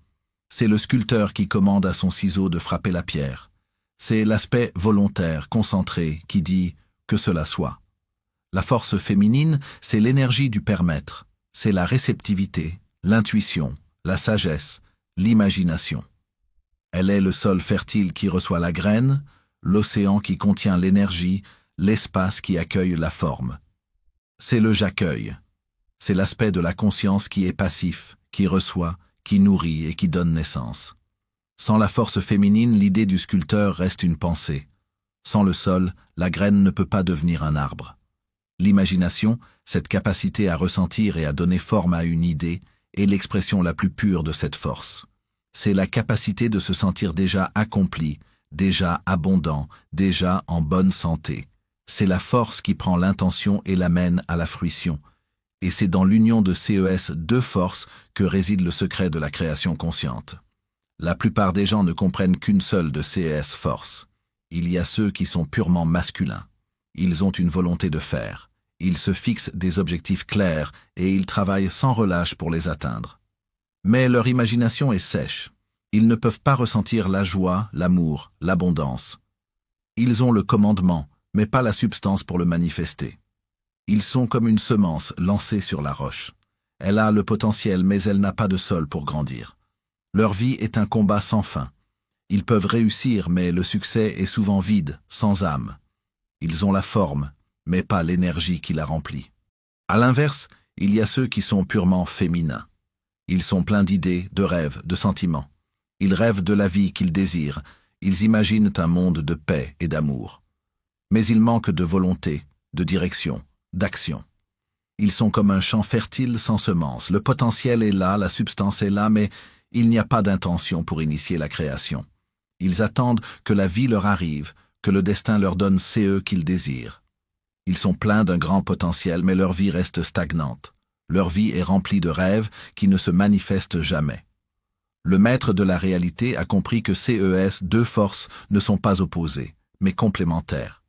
C'est le sculpteur qui commande à son ciseau de frapper la pierre. C'est l'aspect volontaire, concentré, qui dit « que cela soit ». La force féminine, c'est l'énergie du permettre. C'est la réceptivité, l'intuition, la sagesse, l'imagination. Elle est le sol fertile qui reçoit la graine, l'océan qui contient l'énergie, l'espace qui accueille la forme. C'est le j'accueille. C'est l'aspect de la conscience qui est passif, qui reçoit, qui nourrit et qui donne naissance. Sans la force féminine, l'idée du sculpteur reste une pensée. Sans le sol, la graine ne peut pas devenir un arbre. L'imagination, cette capacité à ressentir et à donner forme à une idée, est l'expression la plus pure de cette force. C'est la capacité de se sentir déjà accompli, déjà abondant, déjà en bonne santé. C'est la force qui prend l'intention et l'amène à la fruition. Et c'est dans l'union de ces deux forces que réside le secret de la création consciente. La plupart des gens ne comprennent qu'une seule de ces forces. Il y a ceux qui sont purement masculins. Ils ont une volonté de faire. Ils se fixent des objectifs clairs et ils travaillent sans relâche pour les atteindre. Mais leur imagination est sèche. Ils ne peuvent pas ressentir la joie, l'amour, l'abondance. Ils ont le commandement, mais pas la substance pour le manifester. Ils sont comme une semence lancée sur la roche. Elle a le potentiel, mais elle n'a pas de sol pour grandir. Leur vie est un combat sans fin. Ils peuvent réussir, mais le succès est souvent vide, sans âme. Ils ont la forme, mais pas l'énergie qui la remplit. À l'inverse, il y a ceux qui sont purement féminins. Ils sont pleins d'idées, de rêves, de sentiments. Ils rêvent de la vie qu'ils désirent. Ils imaginent un monde de paix et d'amour. Mais ils manquent de volonté, de direction, d'action. Ils sont comme un champ fertile sans semences. Le potentiel est là, la substance est là, mais il n'y a pas d'intention pour initier la création. Ils attendent que la vie leur arrive, que le destin leur donne ce qu'ils désirent. Ils sont pleins d'un grand potentiel, mais leur vie reste stagnante. Leur vie est remplie de rêves qui ne se manifestent jamais. Le maître de la réalité a compris que ces deux forces ne sont pas opposées, mais complémentaires.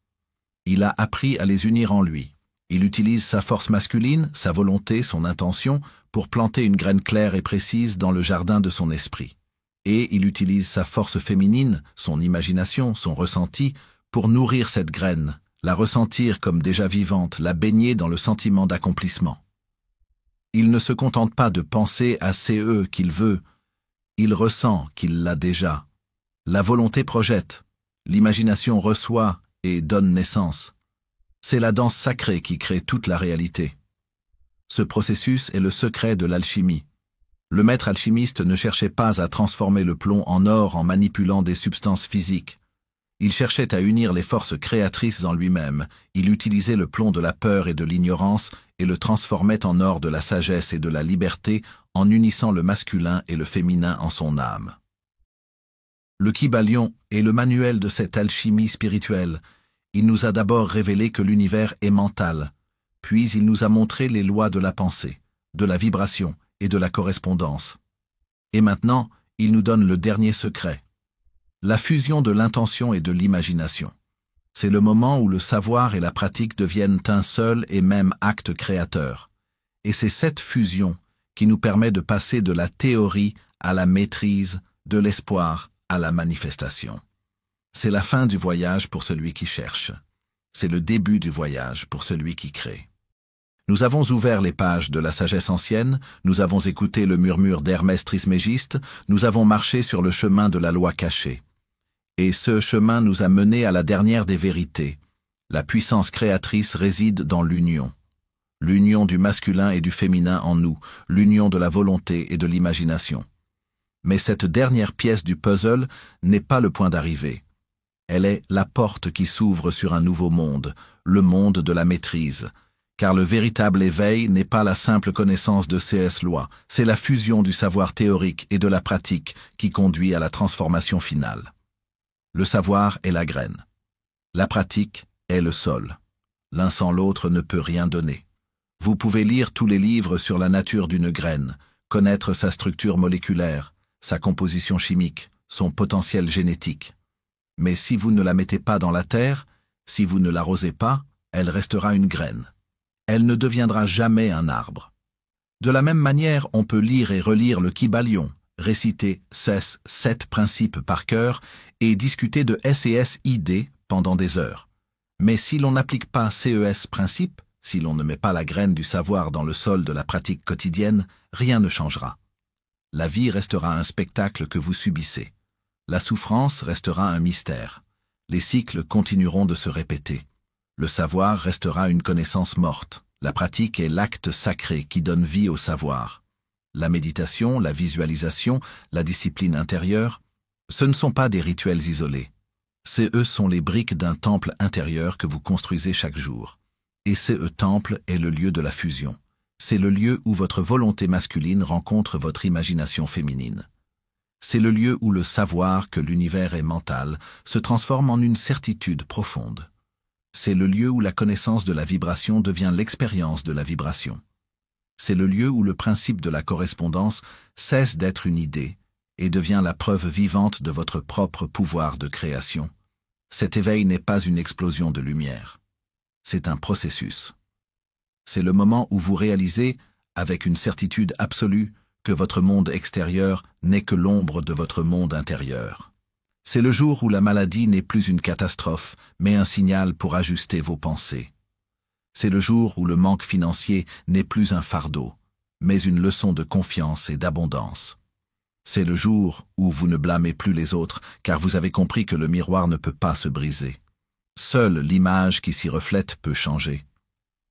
Il a appris à les unir en lui. Il utilise sa force masculine, sa volonté, son intention, pour planter une graine claire et précise dans le jardin de son esprit. Et il utilise sa force féminine, son imagination, son ressenti, pour nourrir cette graine, la ressentir comme déjà vivante, la baigner dans le sentiment d'accomplissement. Il ne se contente pas de penser à ce qu'il veut, il ressent qu'il l'a déjà. La volonté projette, l'imagination reçoit et donne naissance. C'est la danse sacrée qui crée toute la réalité. Ce processus est le secret de l'alchimie. Le maître alchimiste ne cherchait pas à transformer le plomb en or en manipulant des substances physiques. Il cherchait à unir les forces créatrices en lui-même. Il utilisait le plomb de la peur et de l'ignorance et le transformait en or de la sagesse et de la liberté en unissant le masculin et le féminin en son âme. Le Kybalion est le manuel de cette alchimie spirituelle. Il nous a d'abord révélé que l'univers est mental, puis il nous a montré les lois de la pensée, de la vibration et de la correspondance. Et maintenant, il nous donne le dernier secret, la fusion de l'intention et de l'imagination. C'est le moment où le savoir et la pratique deviennent un seul et même acte créateur. Et c'est cette fusion qui nous permet de passer de la théorie à la maîtrise, de l'espoir à la manifestation. C'est la fin du voyage pour celui qui cherche. C'est le début du voyage pour celui qui crée. Nous avons ouvert les pages de la sagesse ancienne, nous avons écouté le murmure d'Hermès Trismégiste, nous avons marché sur le chemin de la loi cachée. Et ce chemin nous a menés à la dernière des vérités. La puissance créatrice réside dans l'union. L'union du masculin et du féminin en nous, l'union de la volonté et de l'imagination. Mais cette dernière pièce du puzzle n'est pas le point d'arrivée. Elle est la porte qui s'ouvre sur un nouveau monde, le monde de la maîtrise. Car le véritable éveil n'est pas la simple connaissance de ces lois, c'est la fusion du savoir théorique et de la pratique qui conduit à la transformation finale. Le savoir est la graine. La pratique est le sol. L'un sans l'autre ne peut rien donner. Vous pouvez lire tous les livres sur la nature d'une graine, connaître sa structure moléculaire, sa composition chimique, son potentiel génétique. Mais si vous ne la mettez pas dans la terre, si vous ne l'arrosez pas, elle restera une graine. Elle ne deviendra jamais un arbre. De la même manière, on peut lire et relire le Kybalion, réciter ces 7 principes par cœur et discuter de SES-ID pendant des heures. Mais si l'on n'applique pas ces principes, si l'on ne met pas la graine du savoir dans le sol de la pratique quotidienne, rien ne changera. La vie restera un spectacle que vous subissez. La souffrance restera un mystère. Les cycles continueront de se répéter. Le savoir restera une connaissance morte. La pratique est l'acte sacré qui donne vie au savoir. La méditation, la visualisation, la discipline intérieure, ce ne sont pas des rituels isolés. Eux sont les briques d'un temple intérieur que vous construisez chaque jour. Et temple est le lieu de la fusion. C'est le lieu où votre volonté masculine rencontre votre imagination féminine. C'est le lieu où le savoir que l'univers est mental se transforme en une certitude profonde. C'est le lieu où la connaissance de la vibration devient l'expérience de la vibration. C'est le lieu où le principe de la correspondance cesse d'être une idée et devient la preuve vivante de votre propre pouvoir de création. Cet éveil n'est pas une explosion de lumière. C'est un processus. C'est le moment où vous réalisez, avec une certitude absolue, que votre monde extérieur n'est que l'ombre de votre monde intérieur. C'est le jour où la maladie n'est plus une catastrophe, mais un signal pour ajuster vos pensées. C'est le jour où le manque financier n'est plus un fardeau, mais une leçon de confiance et d'abondance. C'est le jour où vous ne blâmez plus les autres, car vous avez compris que le miroir ne peut pas se briser. Seule l'image qui s'y reflète peut changer.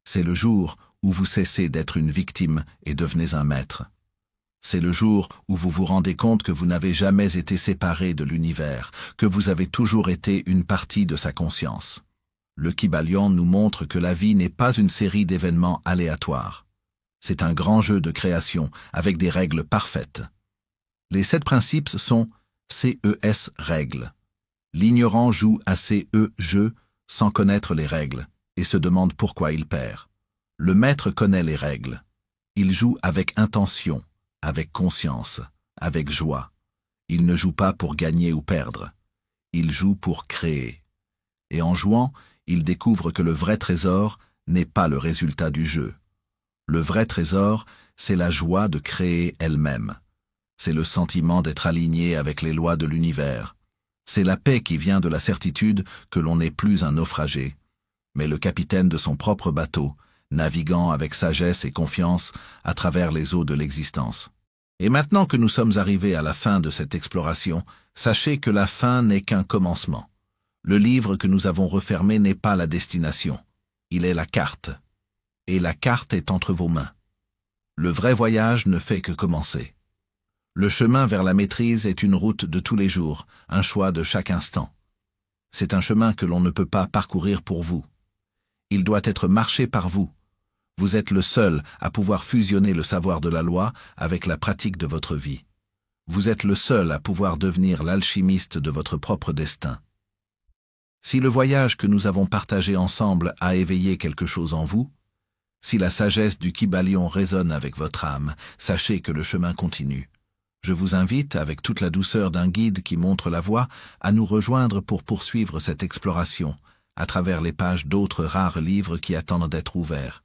C'est le jour où vous cessez d'être une victime et devenez un maître. C'est le jour où vous vous rendez compte que vous n'avez jamais été séparé de l'univers, que vous avez toujours été une partie de sa conscience. Le Kybalion nous montre que la vie n'est pas une série d'événements aléatoires. C'est un grand jeu de création avec des règles parfaites. Les 7 principes sont CES règles. L'ignorant joue à CE jeu sans connaître les règles et se demande pourquoi il perd. Le maître connaît les règles. Il joue avec intention, avec conscience, avec joie. Il ne joue pas pour gagner ou perdre. Il joue pour créer. Et en jouant, il découvre que le vrai trésor n'est pas le résultat du jeu. Le vrai trésor, c'est la joie de créer elle-même. C'est le sentiment d'être aligné avec les lois de l'univers. C'est la paix qui vient de la certitude que l'on n'est plus un naufragé, mais le capitaine de son propre bateau, naviguant avec sagesse et confiance à travers les eaux de l'existence. Et maintenant que nous sommes arrivés à la fin de cette exploration, sachez que la fin n'est qu'un commencement. Le livre que nous avons refermé n'est pas la destination, il est la carte. Et la carte est entre vos mains. Le vrai voyage ne fait que commencer. Le chemin vers la maîtrise est une route de tous les jours, un choix de chaque instant. C'est un chemin que l'on ne peut pas parcourir pour vous. Il doit être marché par vous. Vous êtes le seul à pouvoir fusionner le savoir de la loi avec la pratique de votre vie. Vous êtes le seul à pouvoir devenir l'alchimiste de votre propre destin. Si le voyage que nous avons partagé ensemble a éveillé quelque chose en vous, si la sagesse du Kybalion résonne avec votre âme, sachez que le chemin continue. Je vous invite, avec toute la douceur d'un guide qui montre la voie, à nous rejoindre pour poursuivre cette exploration, à travers les pages d'autres rares livres qui attendent d'être ouverts.